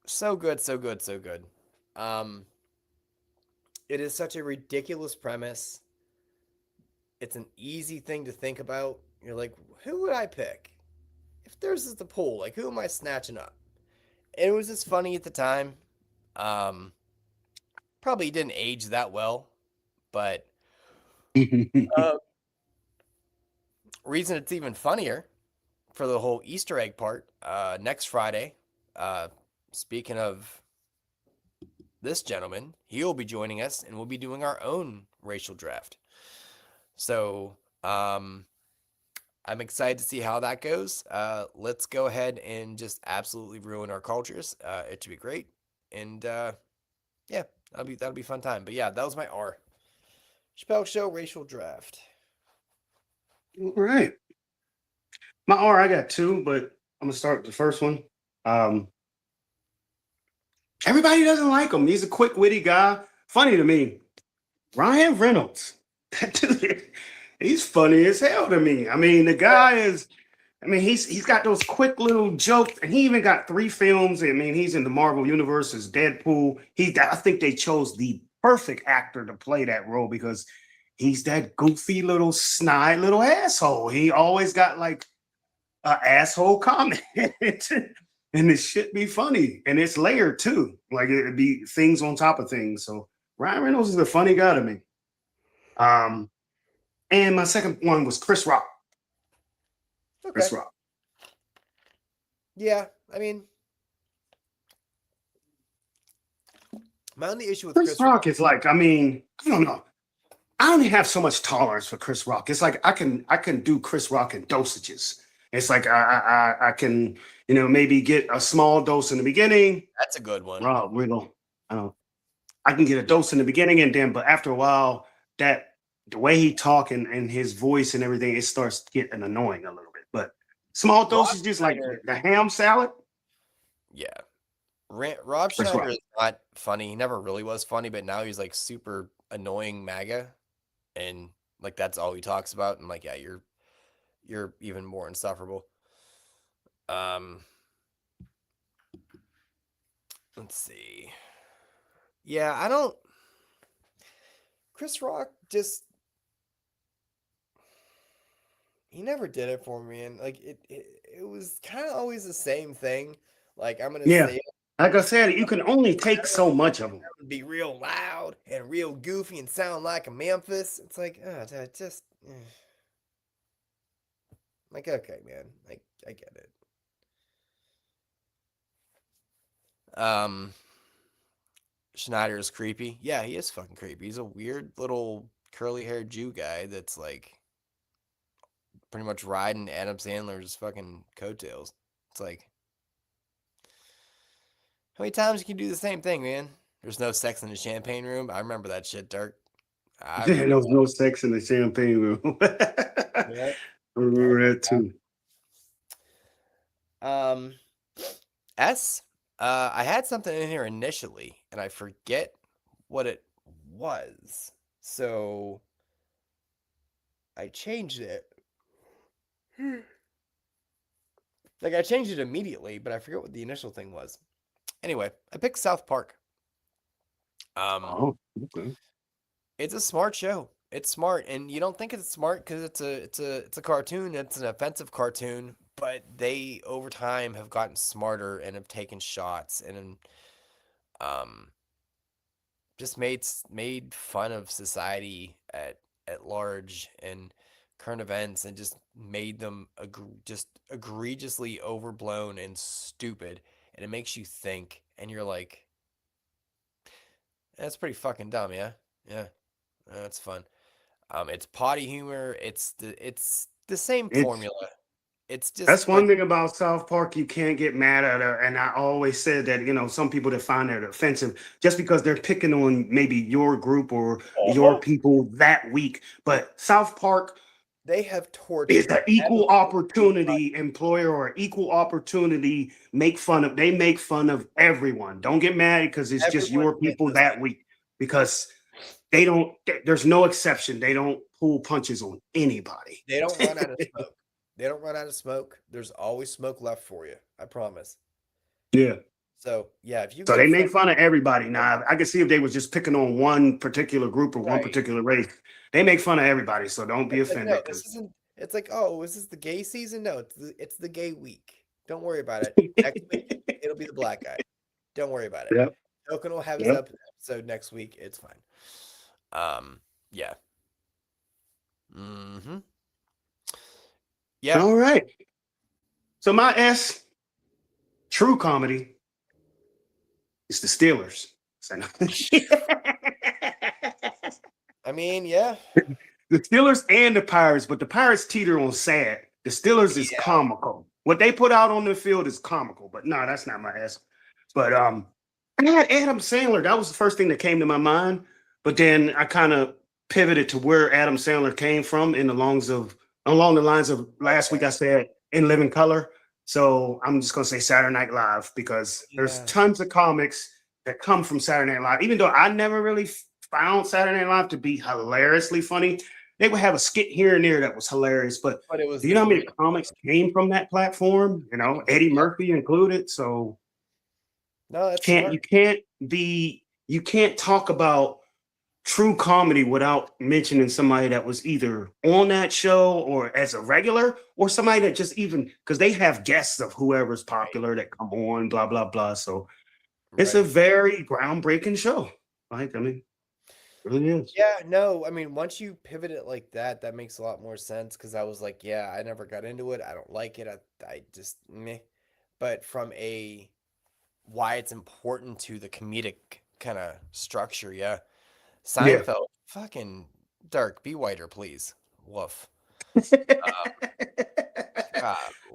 So good, so good, so good. It is such a ridiculous premise. It's an easy thing to think about. You're like, who would I pick? If theirs is the pool, like, who am I snatching up? And it was just funny at the time. Probably didn't age that well, but reason it's even funnier for the whole Easter egg part, next Friday, speaking of this gentleman, he'll be joining us and we'll be doing our own racial draft. So I'm excited to see how that goes. Let's go ahead and just absolutely ruin our cultures. It should be great. And yeah, that'll be a fun time. But yeah, that was my R. Chappelle Show racial draft. All right. My R, I got two, but I'm gonna start with the first one. Everybody doesn't like him. He's a quick, witty guy. Funny to me. Ryan Reynolds. That dude, he's funny as hell to me. I mean, the guy is. I mean, he's got those quick little jokes, and he even got 3 films. I mean, he's in the Marvel Universe as Deadpool. I think they chose the perfect actor to play that role because he's that goofy little snide little asshole. He always got like an asshole comment, and it should be funny, and it's layered too. Like it'd be things on top of things. So Ryan Reynolds is a funny guy to me. And my second one was Chris Rock. Okay. Chris Rock. Yeah, I mean, my only issue with Chris Rock is like, I mean, I don't know. I only have so much tolerance for Chris Rock. It's like I can do Chris Rock in dosages. It's like I can, maybe get a small dose in the beginning. That's a good one. I can get a dose in the beginning, and then, but after a while, the way he talk and his voice and everything, it starts getting annoying a little bit. But small doses, just like the ham salad. Yeah. Rob Schneider is not funny. He never really was funny, but now he's like super annoying MAGA. And like that's all he talks about. And like, yeah, you're even more insufferable. Let's see. Yeah, Chris Rock just he never did it for me, and like it was kind of always the same thing. Like I'm gonna say, like I said, you can only take so much of them. Be real loud and real goofy and sound like a Memphis. It's like, like okay, man, like I get it. Schneider is creepy. Yeah, he is fucking creepy. He's a weird little curly-haired Jew guy that's like pretty much riding Adam Sandler's fucking coattails. It's like, how many times you can do the same thing, man? There's no sex in the champagne room. I remember that shit, Dirk. I There remember was no sex in the champagne room. I that. remember that too. I had something in here initially, and I forget what it was. So I changed it. Like, I changed it immediately, but I forget what the initial thing was. Anyway, I picked South Park. Oh, okay. It's a smart show. It's smart, and you don't think it's smart because it's a cartoon. It's an offensive cartoon, but they over time have gotten smarter and have taken shots and um just made fun of society at large and current events and just made them just egregiously overblown and stupid, and it makes you think, and you're like, that's pretty fucking dumb, yeah, yeah, that's fun. It's potty humor. It's the same It's formula. It's That's just, one but thing about South Park. You can't get mad at her. And I always said that, some people that find that offensive just because they're picking on maybe your group or your people that week. But South Park they have is tortured an equal every opportunity employer or equal opportunity they make fun of everyone. Don't get mad because it's just everyone your gets people this. that week because there's no exception. They don't pull punches on anybody. They don't run out of smoke. They don't run out of smoke. There's always smoke left for you. I promise. Yeah. So yeah, if you So get they make fun of everybody. Now I can see if they was just picking on one particular group or one right, particular race. They make fun of everybody. So don't be it's like, no, offended. this isn't. It's like, oh, is this the gay season? No, it's the gay week. Don't worry about it. Next week it'll be the black guy. Don't worry about it. Yep. Token will have his Yep. episode next week. It's fine. Yeah. Mm-hmm. Yeah. All right. So my S, true comedy, is the Steelers. I mean, yeah. The Steelers and the Pirates, but the Pirates teeter on sad. The Steelers is comical. What they put out on the field is comical, but no, that's not my S. But I had Adam Sandler. That was the first thing that came to my mind. But then I kind of pivoted to where Adam Sandler came from along the lines of last week I said In Living Color. So I'm just gonna say Saturday Night Live because there's tons of comics that come from Saturday Night Live. Even though I never really found Saturday Night Live to be hilariously funny, they would have a skit here and there that was hilarious. But it was do you know how many comics came from that platform? Eddie Murphy included. So no, that's you can't talk about true comedy without mentioning somebody that was either on that show or as a regular or somebody that just even because they have guests of whoever's popular that come on, blah, blah, blah. So it's a very groundbreaking show. I mean, it really is. Yeah, no, I mean, once you pivot it like that, that makes a lot more sense because I was like, yeah, I never got into it. I don't like it. I just meh. But from why it's important to the comedic kind of structure, yeah. Seinfeld, fucking Dark, be whiter, please. Woof.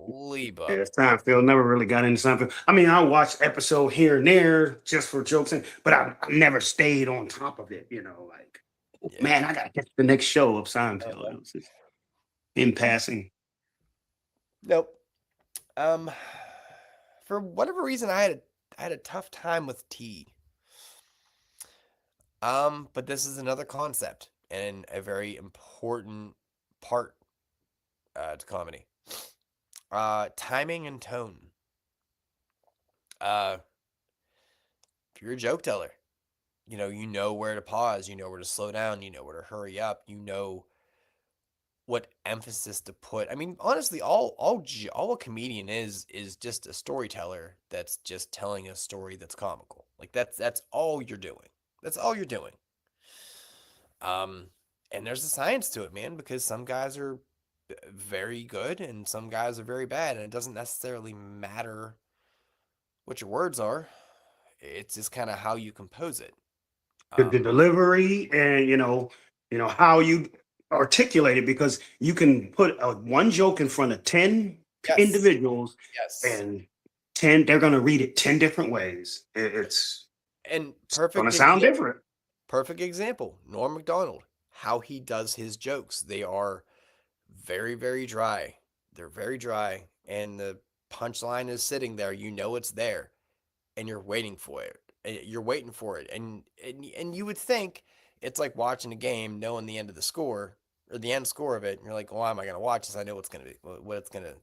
Golly, bub. Yeah, Seinfeld never really got into Seinfeld. I mean, I watched episode here and there just for jokes, but I never stayed on top of it. Man, I gotta catch the next show of Seinfeld. It was just in passing. Nope. For whatever reason, I had a tough time with tea. But this is another concept and a very important part to comedy. Timing and tone. If you're a joke teller, you know where to pause, you know where to slow down, you know where to hurry up, you know what emphasis to put. I mean, honestly, all a comedian is just a storyteller that's just telling a story that's comical. Like that's all you're doing. That's all you're doing. And there's a science to it, man, because some guys are very good and some guys are very bad, and it doesn't necessarily matter what your words are. It's just kind of how you compose it. The delivery and how you articulated because you can put one joke in front of 10 Yes. individuals Yes. and 10, they're going to read it 10 different ways. It's And going to sound different. Perfect example. Norm Macdonald, how he does his jokes. They are very, very dry. They're very dry. And the punchline is sitting there. You know it's there. And you're waiting for it. You're waiting for it. And you would think it's like watching a game, knowing the end of the score or the end score of it. And you're like, well, why am I going to watch this? I know what's going to be, what it's going to,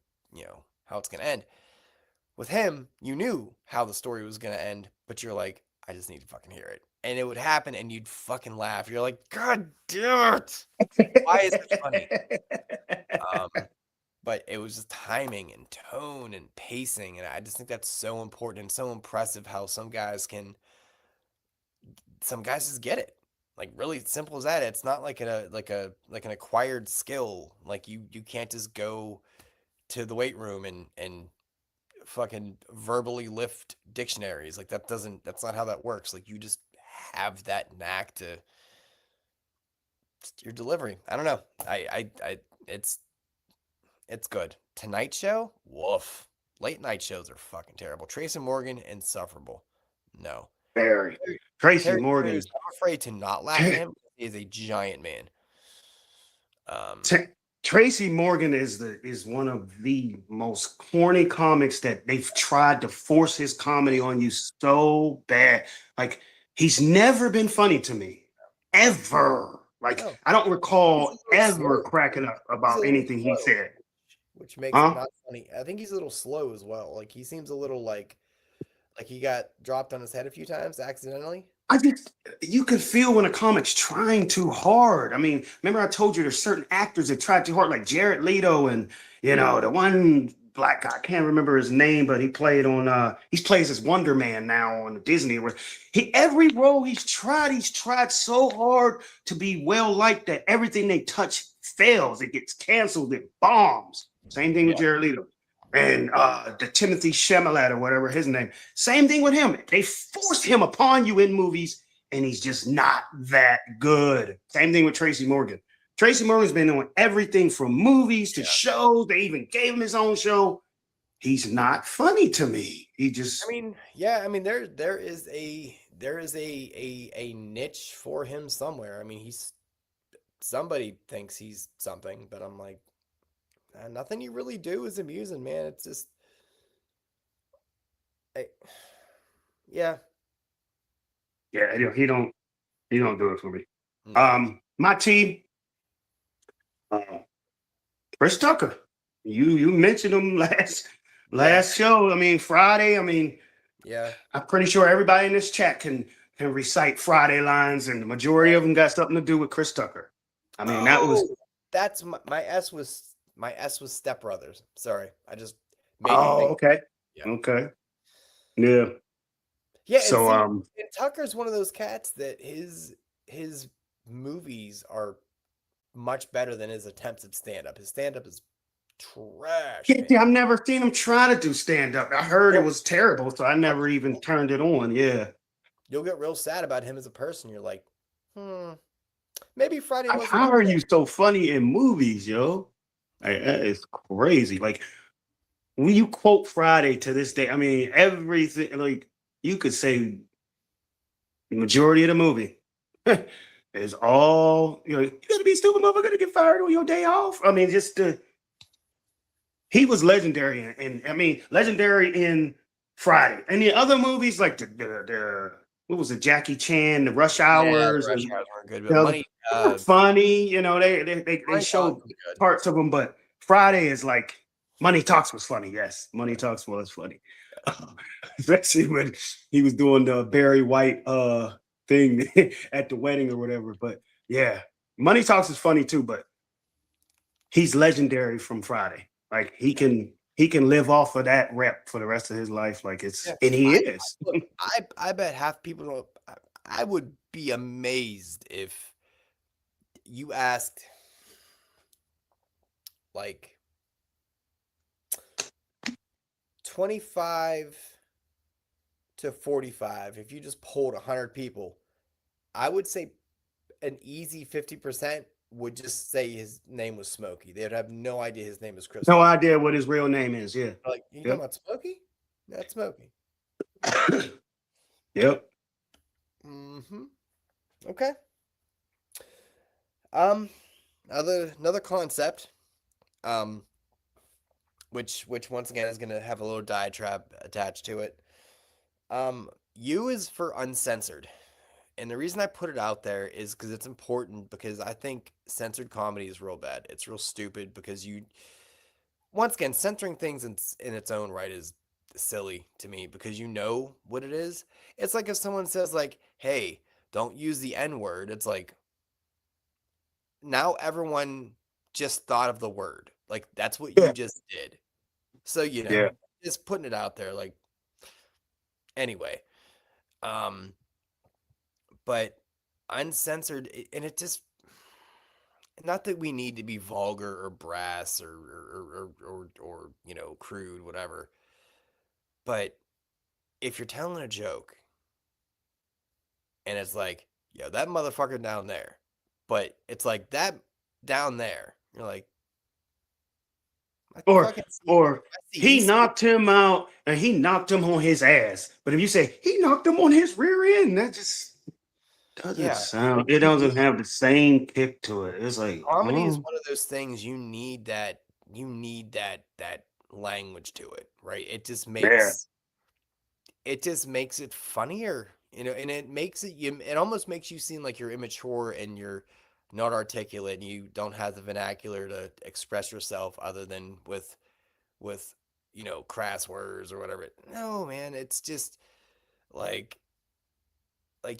how it's going to end. With him, you knew how the story was going to end, but you're like, I just need to fucking hear it. And it would happen and you'd fucking laugh. You're like, God damn it. Why is it funny? But it was just timing and tone and pacing. And I just think that's so important and so impressive how some guys just get it. Like really simple as that. It's not like an acquired skill. Like you can't just go to the weight room and fucking verbally lift dictionaries. Like that's not how that works. Like you just have that knack to your delivery. I don't know. It's good. Tonight Show, woof. Late night shows are fucking terrible. Tracy Morgan, insufferable. No. Very. Tracy Morgan. I'm afraid to not laugh at him. He is a giant man. Tracy Morgan is one of the most corny comics that they've tried to force his comedy on you so bad. Like he's never been funny to me, ever. Like I don't recall ever cracking up about anything he said, which makes it not funny. I think he's a little slow as well. Like he seems a little like he got dropped on his head a few times accidentally. You can feel when a comic's trying too hard. I mean, remember I told you there's certain actors that try too hard, like Jared Leto and the one black guy, I can't remember his name, but he played on he plays as Wonder Man now on Disney. Where every role he's tried so hard to be well liked that everything they touch fails. It gets canceled, it bombs. Same thing with Jared Leto. And the Timothy Chalamet or whatever his name. Same thing with him. They force him upon you in movies, and he's just not that good. Same thing with Tracy Morgan. Tracy Morgan's been doing everything from movies to shows. They even gave him his own show. He's not funny to me. He just. There is a niche for him somewhere. I mean, somebody thinks he's something, but I'm like. Nothing you really do is amusing, man. It's just, yeah. He don't do it for me. No. My team, Chris Tucker. You mentioned him last show. I mean, Friday. I mean, yeah. I'm pretty sure everybody in this chat can recite Friday lines, and the majority of them got something to do with Chris Tucker. I mean, that's my S was. My S was Step Brothers. Sorry, I just made okay. Yeah. Okay. Yeah. Yeah. So and Tucker's one of those cats that his movies are much better than his attempts at stand-up. His stand-up is trash. Yeah, I've never seen him try to do stand-up. I heard it was terrible, so I never even turned it on. Yeah. You'll get real sad about him as a person. You're like, maybe Friday. How are you so funny in movies, yo? That is crazy. Like when you quote Friday to this day, I mean, everything, like you could say the majority of the movie is all, you gotta be stupid, motherfucker, to get fired on your day off. I mean, he was legendary legendary in Friday. And the other movies, like the what was it, Jackie Chan, the Rush Hours. The Rush Hours weren't good, but Money, funny, they showed parts of them, but Friday is like Money Talks was funny. Yes, Money Talks was funny, especially when he was doing the Barry White thing at the wedding or whatever. But yeah, Money Talks is funny too, but he's legendary from Friday. Like he can live off of that rep for the rest of his life. Like and he is. I bet half people don't. I would be amazed if you asked like 25 to 45. If you just polled 100 people, I would say an easy 50% would just say his name was Smokey. They'd have no idea his name is Chris. No Farley. idea what his real name is. Yeah. Like, you Yep. talking about Smokey? That's Smokey. Yep. Mm-hmm. Okay. Another concept, which once again is gonna have a little diatribe attached to it. U is for uncensored. And the reason I put it out there is because it's important, because I think censored comedy is real bad. It's real stupid because once again, censoring things in its own right is silly to me, because you know what it is. It's like if someone says like, hey, don't use the N-word. It's like, now everyone just thought of the word. Like, that's what you just did. So, just putting it out there, like, anyway. But uncensored, and it just, not that we need to be vulgar or brass or crude, whatever. But if you're telling a joke and it's like, yo, that motherfucker down there, but it's like that down there, you're like, or he knocked him out and he knocked him on his ass. But if you say he knocked him on his rear end, that just doesn't sound. It doesn't have the same kick to it. It's like comedy is one of those things you need that language to it, right? It just makes it funnier, and it makes it almost makes you seem like you're immature and you're not articulate and you don't have the vernacular to express yourself other than with crass words or whatever. No, man, it's just like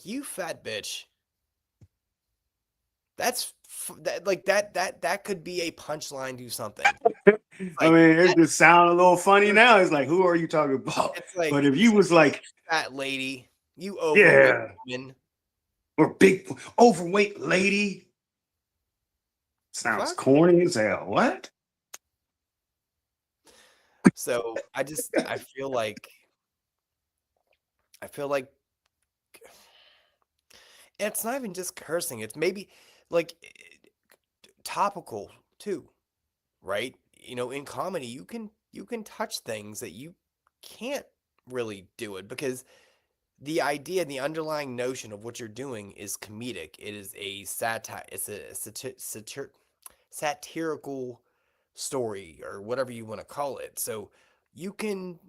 you fat bitch. That's that could be a punchline to something. I mean, it just sounds a little funny now. It's like, who are you talking about? Like, but if you was like, fat lady, you overweight woman, or big overweight lady, sounds corny as hell. What? So I feel like it's not even just cursing. It's maybe like topical too, right? In comedy, you can touch things that you can't really do it, because the idea, the underlying notion of what you're doing is comedic. It is a satire. It's a satirical story, or whatever you want to call it. So you can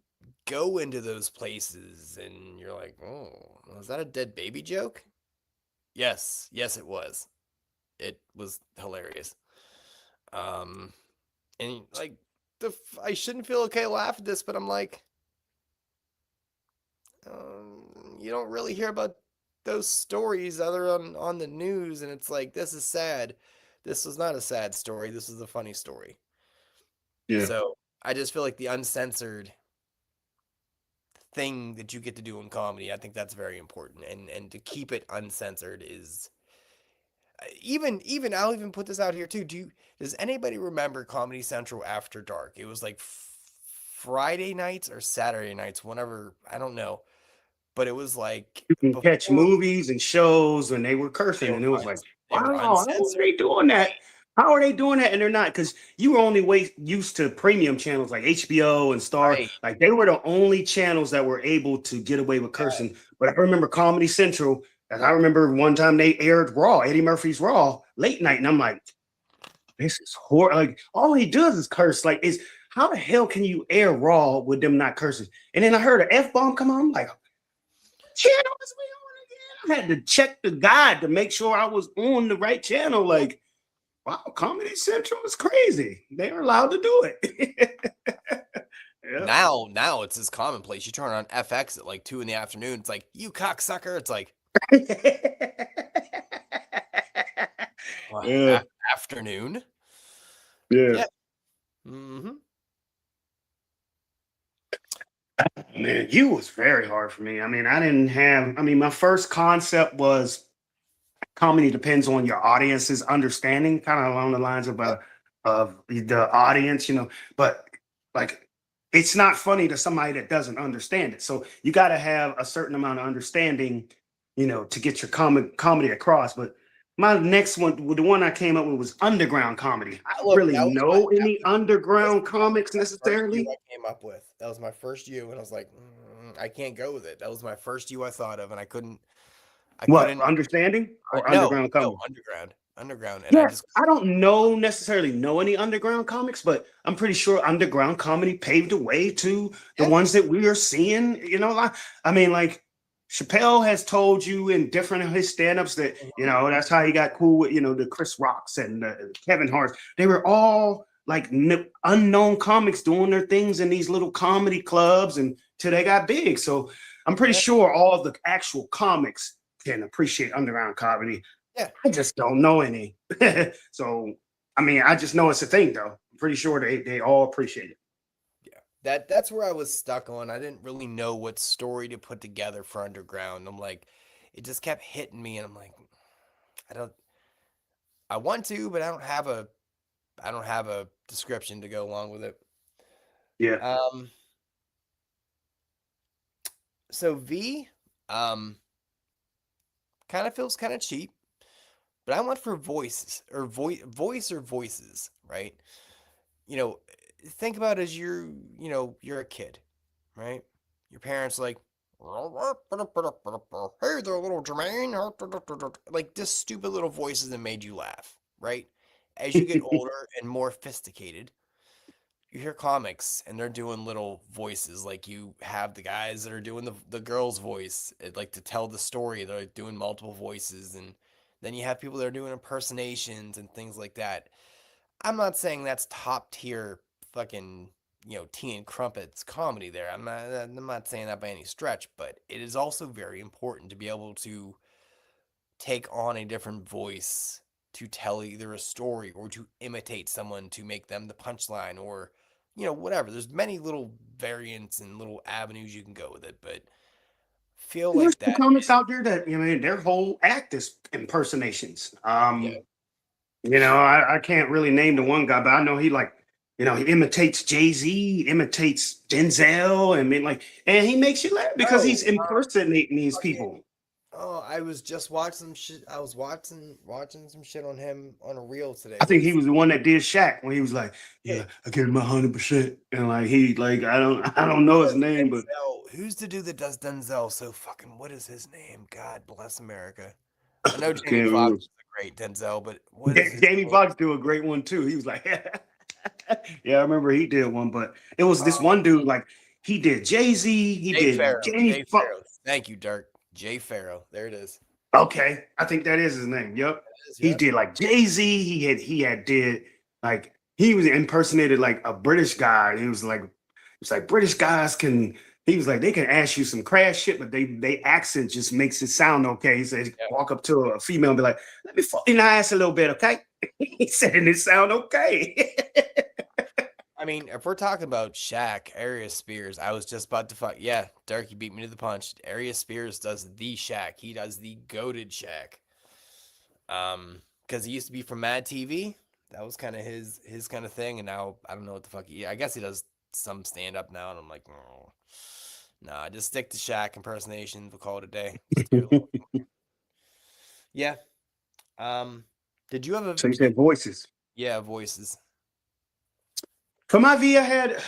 go into those places and you're like, oh, was that a dead baby joke? Yes, it was. It was hilarious. And like, I shouldn't feel okay to laugh at this, but I'm like, you don't really hear about those stories other on the news, and it's like, this is sad. This was not a sad story. This is a funny story. Yeah. So I just feel like the uncensored thing that you get to do in comedy, I think that's very important, and to keep it uncensored is even I'll even put this out here too. Does anybody remember Comedy Central After Dark? It was like Friday nights or Saturday nights, whenever, I don't know, but it was like you can catch movies and shows when they were cursing, and it was like, wow, how are they doing that? How are they doing that? And they're not, because you were only used to premium channels like HBO and Star. Right. Like, they were the only channels that were able to get away with cursing. Right. But I remember Comedy Central, and I remember one time they aired Raw, Eddie Murphy's Raw, late night, and I'm like, this is horrible. Like, all he does is curse. Like, how the hell can you air Raw with them not cursing? And then I heard an F-bomb come on. I'm like, channel is we on again? I had to check the guide to make sure I was on the right channel. Like, wow, Comedy Central is crazy. They're allowed to do it. Yeah. Now it's as commonplace. You turn on FX at like 2 PM. It's like, you cocksucker. It's like, afternoon. Yeah. Mm-hmm. Man, you was very hard for me. I mean, my first concept was comedy depends on your audience's understanding, kind of along the lines of the audience, but like, it's not funny to somebody that doesn't understand it. So you got to have a certain amount of understanding, to get your comedy across. But my next one, the one I came up with was underground comedy. I don't Look, really that was know that any was underground comics my first U necessarily. I came up with. That was my first U, and I was like, I can't go with it. That was my first U I thought of, and I couldn't. I What, couldn't. understanding or No, underground no, comedy? underground, and I Yeah, just I don't know necessarily know any underground comics, but I'm pretty sure underground comedy paved the way to the yeah, ones that we are seeing. Like I mean, like Chappelle has told you in different of his stand-ups that that's how he got cool with the Chris Rocks and Kevin Hart. They were all like unknown comics doing their things in these little comedy clubs and till they got big. So I'm pretty yeah, sure all of the actual comics can appreciate underground comedy. yeah. I just don't know any. So, I mean, I just know it's a thing, though. I'm pretty sure they all appreciate it. Yeah, that's where I was stuck on. I didn't really know what story to put together for Underground. I'm like, it just kept hitting me, and I'm like, I don't. I want to, but I don't have a description to go along with it. Yeah. Um, so V, kind of feels kind of cheap, but I went for voices or voice or voices, right? You know, think about as you're a kid, right? Your parents like, hey there, little Jermaine, like just stupid little voices that made you laugh, right? As you get older and more sophisticated, you hear comics and they're doing little voices. Like you have the guys that are doing the girl's voice, like to tell the story. They're like doing multiple voices, and then you have people that are doing impersonations and things like that. I'm not saying that's top tier fucking tea and crumpets comedy there. I'm not saying that by any stretch, but it is also very important to be able to take on a different voice to tell either a story or to imitate someone to make them the punchline or whatever. There's many little variants and little avenues you can go with it, but feel There's like some that. comics out there that their whole act is impersonations. Yeah. I can't really name the one guy, but I know he imitates Jay-Z, imitates Denzel, and he makes you laugh because he's Oh, impersonating these fucking people. oh, I was just watching some shit. I was watching some shit on him on a reel today. I What think he is was the one that did Shaq when he was like, it? "Yeah, I give him 100%," and I don't know his name, but Denzel. Who's the dude that does Denzel so fucking? What is his name? God bless America. I know I Jamie can't Foxx remember. is a great Denzel, but what is his Jamie name? Foxx do a great one too. He was like, yeah, I remember he did one, but it was this Oh, one dude like he did Jay-Z, he Jay did Farrow. Jamie Jay Foxx. Farrow. Thank you, Dirk. Jay Farrow. There it is. Okay, I think that is his name. Yep, It is, he yep. did like Jay-Z. He had did like he was impersonated like a British guy. He was like British guys can. He was like they can ask you some crash shit, but they accent just makes it sound okay. He said Yep. walk up to a female and be like, "Let me fuck in the ass a little bit, okay?" He said, and it sound okay. I mean, if we're talking about Shaq, Arias Spears, I was just about to fuck. Yeah, Dirk, you beat me to the punch. Arias Spears does the Shaq. He does the goated Shaq. Because he used to be from Mad TV. That was kind of his kind of thing, and now I don't know what the fuck. I guess he does some stand up now, and I'm like, no, nah, just stick to Shaq impersonations. We'll call it a day. Let's do it. Yeah. Did you have a? So you said voices. Yeah, voices. For my V, I had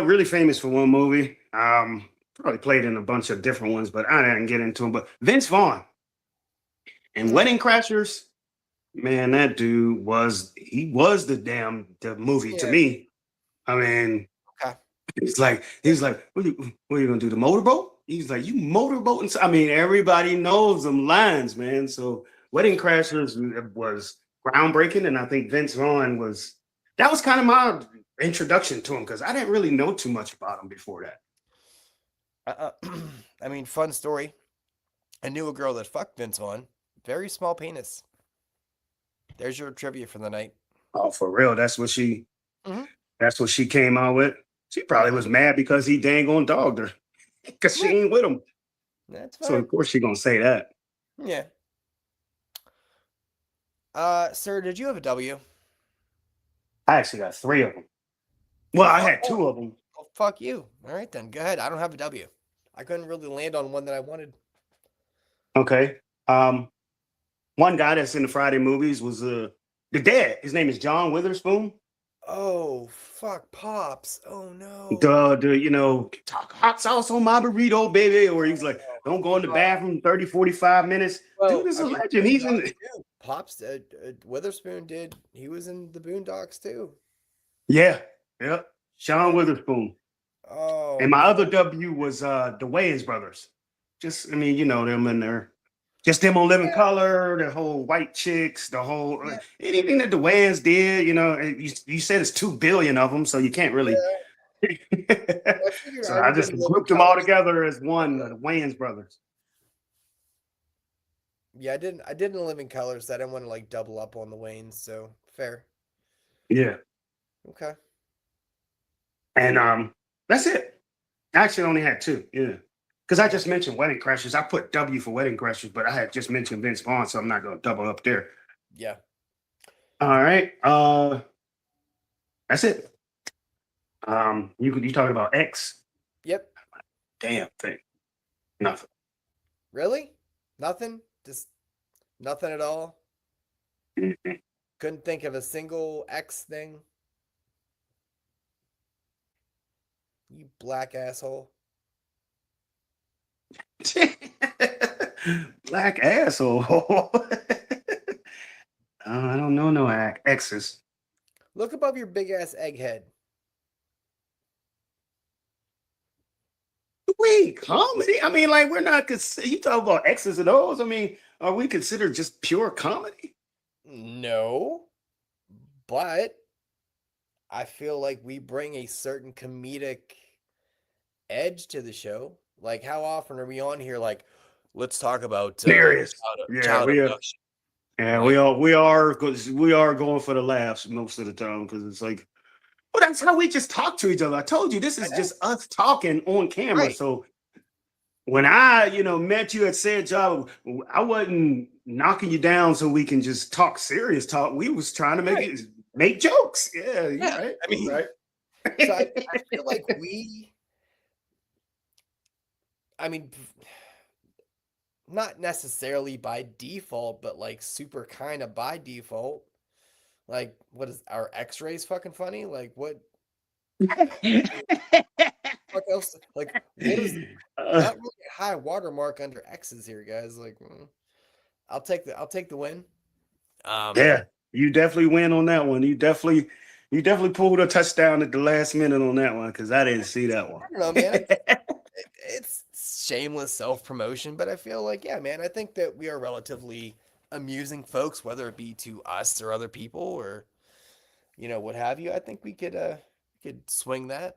really famous for one movie. Probably played in a bunch of different ones, but I didn't get into them. But Vince Vaughn and Mm, Wedding Crashers, man, that dude was the movie to yeah. me. I mean, Okay. he's like, what are you gonna do? The motorboat? He's like, you motorboating? I mean, everybody knows them lines, man. So Wedding Crashers was groundbreaking, and I think Vince Vaughn that was kind of my introduction to him because I didn't really know too much about him before that. I mean, fun story. I knew a girl that fucked Vince Vaughn. Very small penis. There's your trivia for the night. Oh, for real? That's what she Mhm. that's what she came out with. She probably was mad because he dang on dogged her because she Yeah, ain't with him. that's So fine. of course she gonna say that. Yeah. Sir, did you have a W? I actually got three of them. Well, I Oh, had two of them. well, fuck you. All right, then. Go ahead. I don't have a W. I couldn't really land on one that I wanted. Okay. Um, one guy that's in the Friday movies was the dad. His name is John Witherspoon. Oh fuck, Pops. Oh no. The talk hot sauce on my burrito, baby. Or he's like, don't go in the bathroom 30, 45 minutes. Well, Dude is I a mean, legend. He's in Boondocks too. Pops Witherspoon did. He was in the Boondocks too. Yeah. Sean Witherspoon. Oh, And my other W was the Wayans brothers. Just, I mean, you know them in there. Just them on Living Color, the whole white chicks, the whole anything that the Wayans did, and you said it's 2 billion of them, so you can't really. So I just grouped them all together as one, the Wayans brothers. Yeah, I didn't live in colors. So I didn't want to like double up on the Waynes, so fair. Yeah. Okay. And that's it. I actually only had 2. Yeah. Because I just mentioned Wedding Crashers. I put W for Wedding Crashers, but I had just mentioned Vince Vaughn, so I'm not going to double up there. Yeah. All right. That's it. You talking about X? Yep. Damn thing. Nothing. Really? Nothing? Just nothing at all? Mhm. Couldn't think of a single X thing? You black asshole. Black asshole. I don't know no X's. Look above your big ass egghead. Wait, comedy? I mean, like, we're not you talk about X's and O's. I mean, are we considered just pure comedy? No. But I feel like we bring a certain comedic edge to the show. Like, how often are we on here like, let's talk about Serious. child abduction. Yeah, we are going for the laughs most of the time because it's like, well, that's how we just talk to each other. I told you this is just us talking on camera. Right. So when I, met you at said job, I wasn't knocking you down so we can just talk serious talk. We was trying to make jokes. Yeah, right. I mean, right. So I feel like not necessarily by default, but like super kind of by default. Like, what is our X-rays fucking funny? Like, what? What else? Like, what is not really a high watermark under X's here, guys? Like, I'll take the win. Yeah, you definitely win on that one. You definitely pulled a touchdown at the last minute on that one because I didn't see that one. I don't know, man. It's shameless self-promotion, but I feel like, yeah, man, I think that we are relatively amusing folks, whether it be to us or other people or, what have you. I think we could swing that.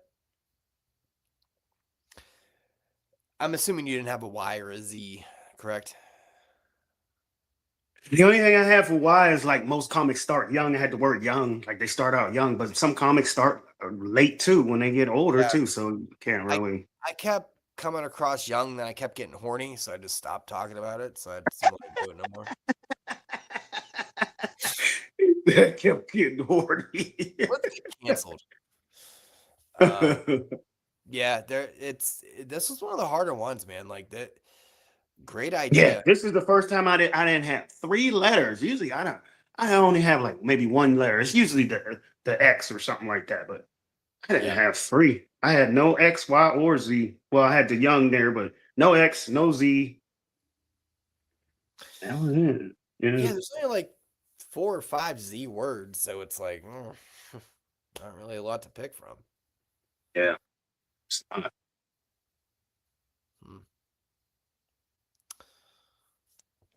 I'm assuming you didn't have a Y or a Z, correct? The only thing I have for Y is like most comics start young. I had the word young, like they start out young, but some comics start late too when they get older too. So you can't really. I kept coming across young, then I kept getting horny, so I just stopped talking about it. So I just don't like do it no more. That kept getting horny. Let's get canceled. Yeah, this was one of the harder ones, man. Like that. Great idea. Yeah, this is the first time I didn't have 3 letters. Usually I only have like maybe 1 letter. It's usually the X or something like that, but I didn't have 3. I had no X, Y, or Z. Well, I had the young there, but no X, no Z. That was it. Yeah, there's only like 4 or 5 Z words, so it's like not really a lot to pick from. Yeah. It's not.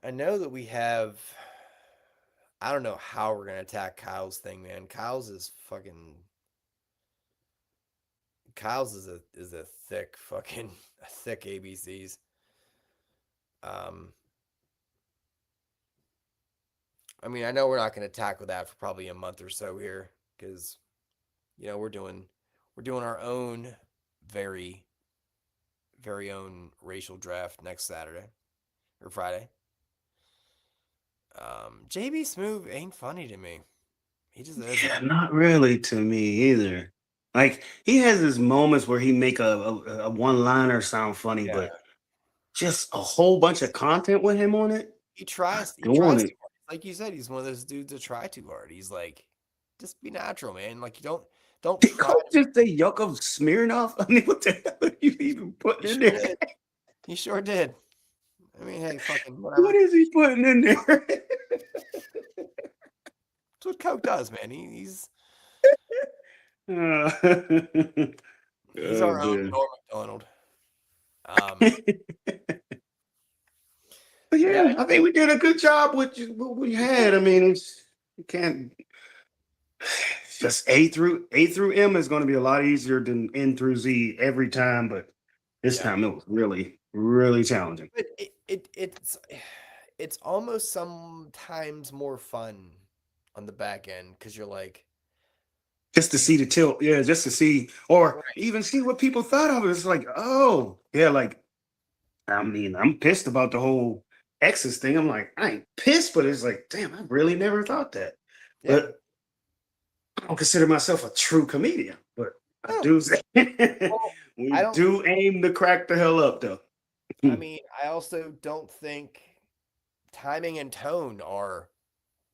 I know that we have. I don't know how we're gonna attack Kyle's thing, man. Kyle's is a thick thick ABCs. I mean, I know we're not gonna tackle that for probably a month or so here because, we're doing our own very, very own racial draft next Saturday or Friday. JB Smoove ain't funny to me. He just isn't. Not really to me either. Like he has his moments where he make a one-liner sound funny, but just a whole bunch of content with him on it. he tries doing too hard. it. Like you said, he's one of those dudes that try too hard. He's like, just be natural, man. Like you don't Did try. Coach just say Yakov Smirnoff? I mean, what the hell are you even putting in there? He sure did. I mean, hey, fucking whatever. What is he putting in there? That's what Coke does, man. He's Uh, our own man. Norm McDonald. But yeah, I think we did a good job with what we had. I mean, you can't. It's just A through M is going to be a lot easier than N through Z every time, but this time it was really, really challenging. But it's almost sometimes more fun on the back end because you're like, just to see the tilt, yeah, just to see, or even see what people thought of it. It's like, oh, yeah, like, I mean, I'm pissed about the whole X's thing. I'm like, I ain't pissed, but it's like, damn, I really never thought that. yeah. But I don't consider myself a true comedian, but I Oh. do say Well, we I don't- do aim to crack the hell up, though. I mean, I also don't think timing and tone are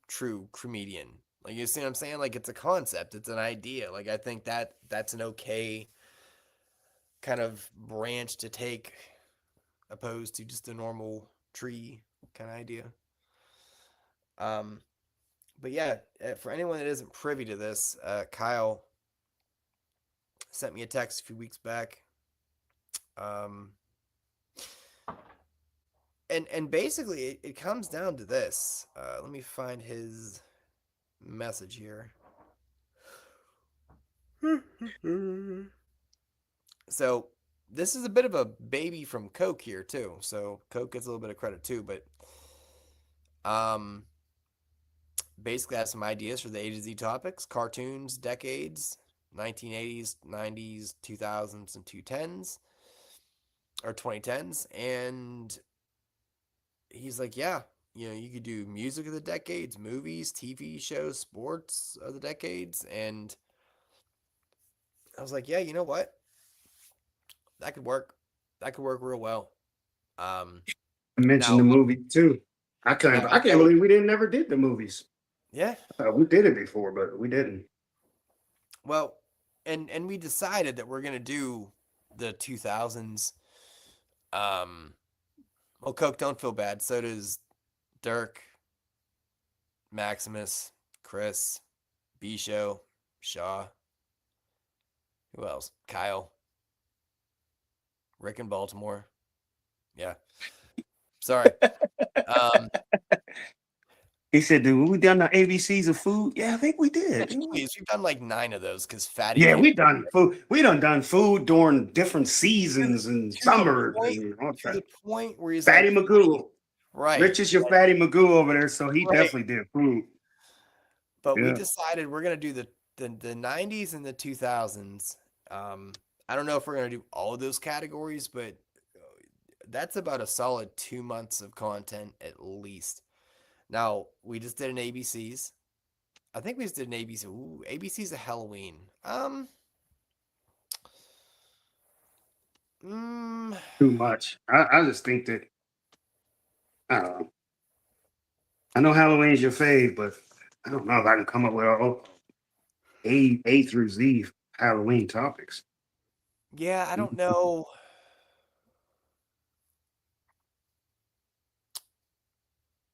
true comedian. Like, you see what I'm saying? Like, it's a concept, it's an idea. Like, I think that's an okay kind of branch to take, opposed to just a normal tree kind of idea. But yeah, for anyone that isn't privy to this, Kyle sent me a text a few weeks back. And basically it comes down to this. Let me find his message here. So this is a bit of a baby from Coke here too. So Coke gets a little bit of credit too, but basically I have some ideas for the A to Z topics: cartoons, decades, 1980s, 90s, 2000s, and 2010s, or 2010s. And he's like, yeah, you could do music of the decades, movies, TV shows, sports of the decades. And I was like, yeah, you know what? That could work. That could work real well. I mentioned the movie too. I can't believe we never did the movies. Yeah. We did it before, but we didn't. Well, and we decided that we're gonna do the 2000s. Well, Coke, don't feel bad. So does Dirk, Maximus, Chris, B-Show, Shaw. Who else? Kyle. Rick in Baltimore. Yeah. Sorry. He said, "Did we done the ABCs of food?" Yeah, I think we did. Please, we've done like 9 of those because Fatty. Yeah, we done food. We done food during different seasons and summer. To the point where he's Fatty like, Magoo. right? Rich is your Fatty Magoo over there, so he definitely did food. But we decided we're gonna do the 90s and the 2000s. I don't know if we're gonna do all of those categories, but that's about a solid 2 months of content at least. Now, we just did an ABCs. I think we just did an ABC. Ooh, ABC's a Halloween. Too much. I just think that, I don't know. I know Halloween's your fave, but I don't know if I can come up with all A through Z Halloween topics. Yeah, I don't know.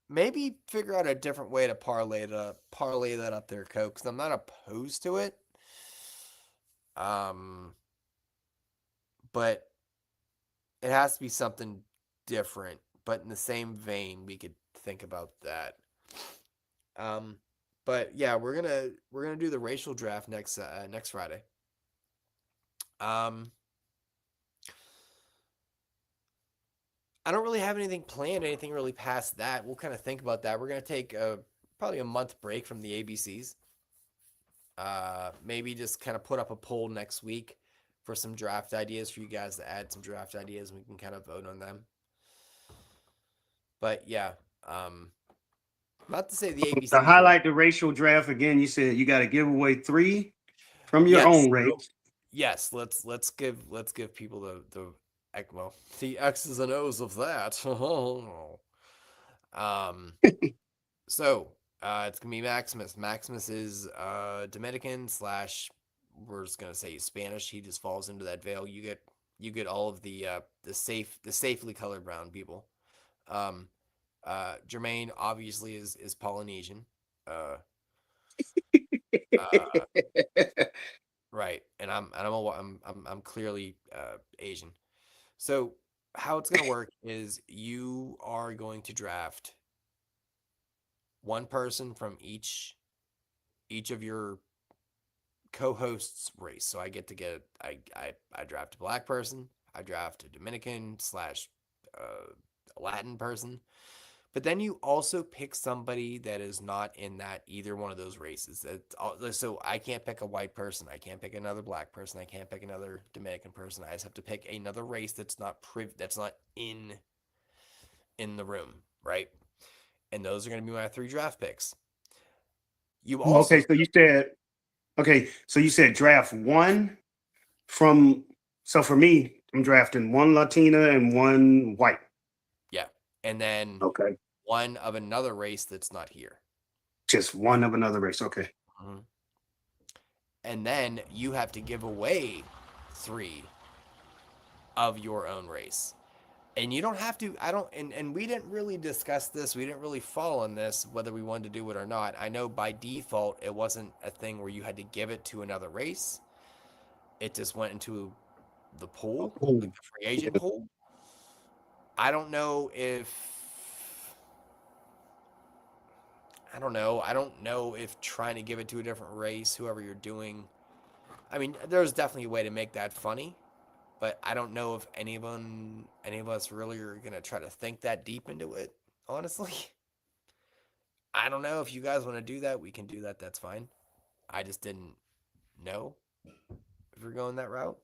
Maybe figure out a different way to parlay that up there, Coke, because I'm not opposed to it. But it has to be something different. But in the same vein, we could think about that. But yeah, we're gonna do the racial draft next Friday. I don't really have anything planned, anything really past that. We'll kind of think about that. We're going to take probably a month break from the ABCs. Maybe just kind of put up a poll next week for some draft ideas for you guys to add some draft ideas, and we can kind of vote on them. But yeah, not to say the ABC. To highlight the racial draft again, you said you got to give away 3 from your own race. Yes, let's give people the X's and O's of that. So it's gonna be Maximus. Maximus is Dominican slash, we're just gonna say Spanish. He just falls into that veil. You get all of the safely colored brown people. Um, Jermaine obviously is Polynesian. Uh, uh, right, and I'm clearly Asian. So how it's gonna work is you are going to draft one person from each of your co-hosts race. So I get to get I draft a black person, I draft a Dominican slash Latin person, but then you also pick somebody that is not in that either one of those races. So I can't pick a white person, I can't pick another black person, I can't pick another Dominican person. I just have to pick another race that's not in the room, right? And those are going to be my 3 draft picks. You also So you said draft one from. So for me, I'm drafting one Latina and one white. yeah, and then Okay, one of another race that's not here. just one of another race. Okay. Mhm. And then you have to give away 3 of your own race. And you don't have to, I don't, and we didn't really discuss this. We didn't really fall on this, whether we wanted to do it or not. I know by default, it wasn't a thing where you had to give it to another race. It just went into the pool, Cool. like the free agent pool. I don't know if, I don't know if trying to give it to a different race, whoever you're doing. I mean, there's definitely a way to make that funny, but I don't know if any of us really are gonna try to think that deep into it. Honestly, I don't know if you guys want to do that. We can do that. That's fine. I just didn't know if we're going that route.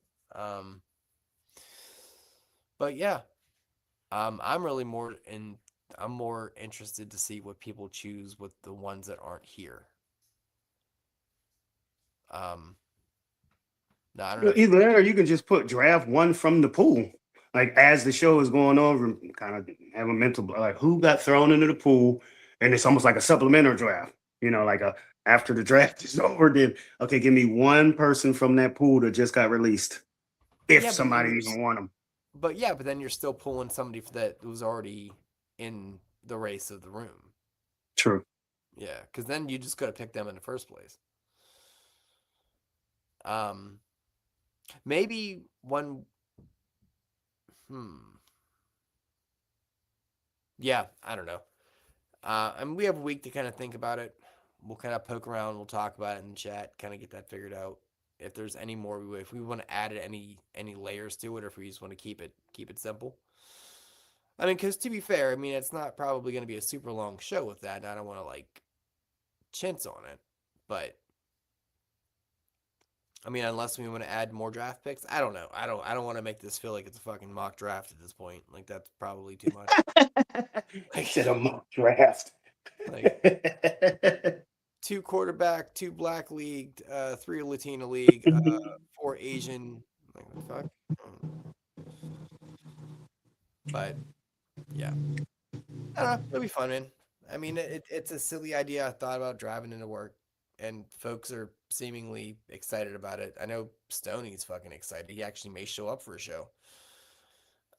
But yeah, I'm really I'm more interested to see what people choose with the ones that aren't here. No, I don't know. Either that, or you can just put draft one from the pool. Like as the show is going on, kind of have a mental like who got thrown into the pool, and it's almost like a supplementary draft. Like after the draft is over, then okay, give me one person from that pool that just got released, if Yeah, somebody even want them. but then you're still pulling somebody that was already in the race of the room. True. Yeah, because then you just got to pick them in the first place. Maybe one. Yeah, I don't know. And we have a week to kind of think about it. We'll kind of poke around. We'll talk about it in the chat. Kind of get that figured out. If there's any more, if we want to add any layers to it, or if we just want to keep it simple. I mean, because to be fair, I mean it's not probably going to be a super long show with that. And I don't want to like chintz on it, but I mean, unless we want to add more draft picks, I don't know. I don't want to make this feel like it's a fucking mock draft at this point. Like that's probably too much. I said a mock draft. Like 2 quarterback, 2 black league, 3 Latina league, 4 Asian. Like what the fuck? But yeah, I don't know. It'll be fun, man. I mean, it's a silly idea. I thought about driving into work, and folks are seemingly excited about it. I know Stoney's fucking excited. He actually may show up for a show.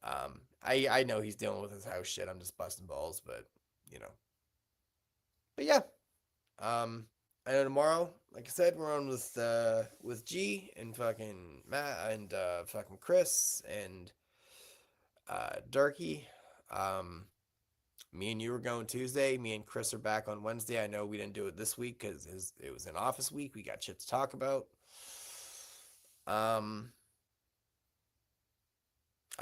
I know he's dealing with his house shit. I'm just busting balls, but you know. But yeah, I know tomorrow, like I said, we're on with G and fucking Matt and fucking Chris and Durkee. Me and you were going Tuesday. Me and Chris are back on Wednesday. I know we didn't do it this week because it was an office week. We got shit to talk about. I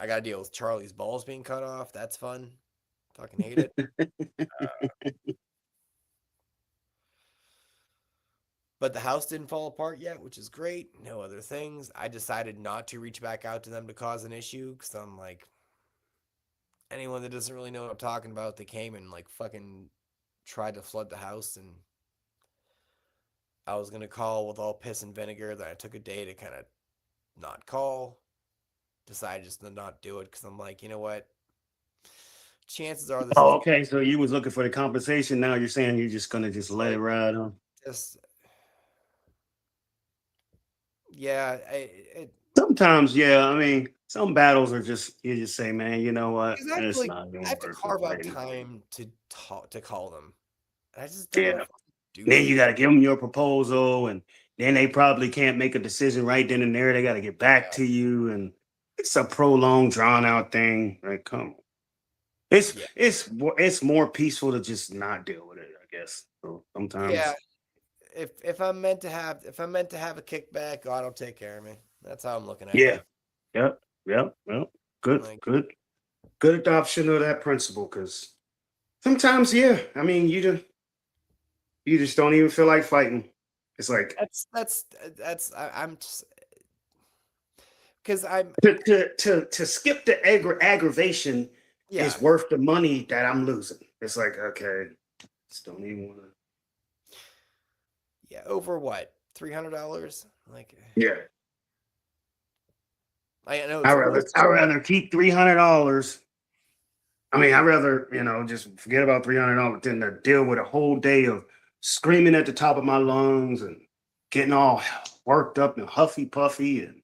got to deal with Charlie's balls being cut off. That's fun. Fucking hate it. But the house didn't fall apart yet, which is great. No other things. I decided not to reach back out to them to cause an issue because I'm like, anyone that doesn't really know what I'm talking about, they came and like fucking tried to flood the house, and I was going to call with all piss and vinegar. Then I took a day to kind of not call. Decided just to not do it because I'm like, you know what? chances are this Oh, is okay. So you was looking for the compensation. Now you're saying you're just gonna just let it ride on. just yeah. Sometimes, yeah. I mean, some battles are just you just say, man, you know what? Because I feel It's like not gonna I have to work. carve out Right. time to talk to call them. I just don't know Yeah. if I can do Then that. you got to give them your proposal, and then they probably can't make a decision right then and there. They got to get back to you, and it's a prolonged, drawn out thing. Like, come on. Yeah. It's more peaceful to just not deal with it, I guess. So sometimes, Yeah. If I'm meant to have a kickback, God will take care of me. That's how I'm looking at yeah, it. yep, yep, well, good, Like, good adoption of that principle. Because sometimes, yeah, I mean, you just don't even feel like fighting. It's like I'm just because I'm to skip the aggravation yeah. is worth the money that I'm losing. It's like, okay, just don't even want to. Yeah, over what? $300? Like Yeah, I know I it's rather keep $300. I mean, I'd rather just forget about $300 than to deal with a whole day of screaming at the top of my lungs and getting all worked up and huffy puffy and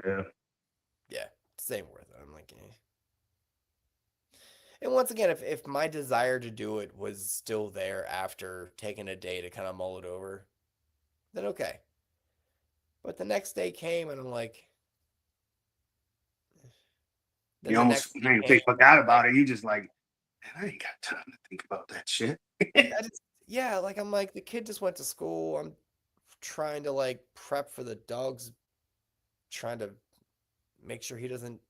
yeah. yeah, same worth it. I'm like, eh. And once again, if my desire to do it was still there after taking a day to kind of mull it over, then okay. But the next day came and I'm like, then You the almost next day they came, forgot about it. You just like, man, I ain't got time to think about that shit. yeah, like I'm like the kid just went to school. I'm trying to like prep for the dogs, trying to make sure he doesn't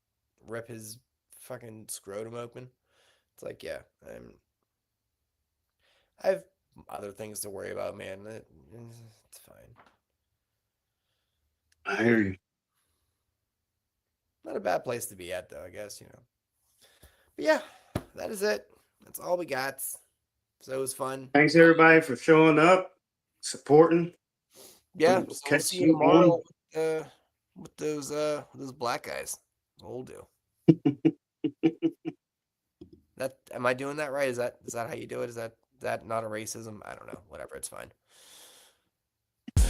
rip his fucking scrotum open. It's like, yeah, I have other things to worry about, man. It's fine. I hear you. Not a bad place to be at, though, I guess, But yeah, that is it. That's all we got. So it was fun. Thanks everybody for showing up, supporting. Yeah, We'll so we'll catch see you you tomorrow on. with those black guys. We'll do. That am I doing that right? Is that how you do it? Is that not a racism? I don't know. Whatever, it's fine.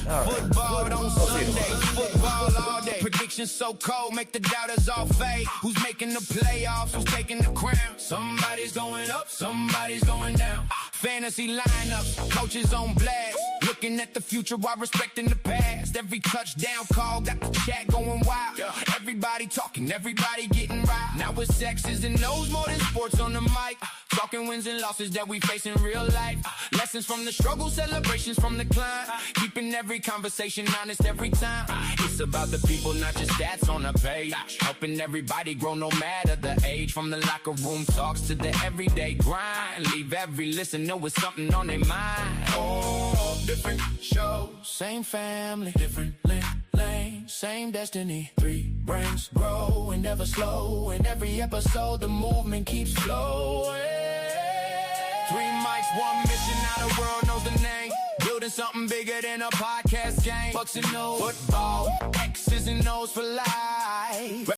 All right. Football on Sunday, football all day. Predictions so cold, make the doubters all fade. Who's making the playoffs? Who's taking the crown? Somebody's going up, somebody's going down. Fantasy lineups, coaches on blast. Looking at the future while respecting the past. Every touchdown call got the chat going wild. Everybody talking, everybody getting right. Now it's X's and O's more than sports on the mic. Talking wins and losses that we face in real life. Lessons from the struggle, celebrations from the climb. Keeping every conversation honest every time. It's about the people, not just stats on a page. Helping everybody grow no matter the age. From the locker room talks to the everyday grind. Leave every listener with something on their mind. Oh, different shows, same family, different lane, same destiny. 3 brains grow and never slow. In every episode, the movement keeps flowing. 3 mics, 1 mission, now the world knows the name. Building something bigger than a podcast game. Bucks and O's, football, X's and O's for life.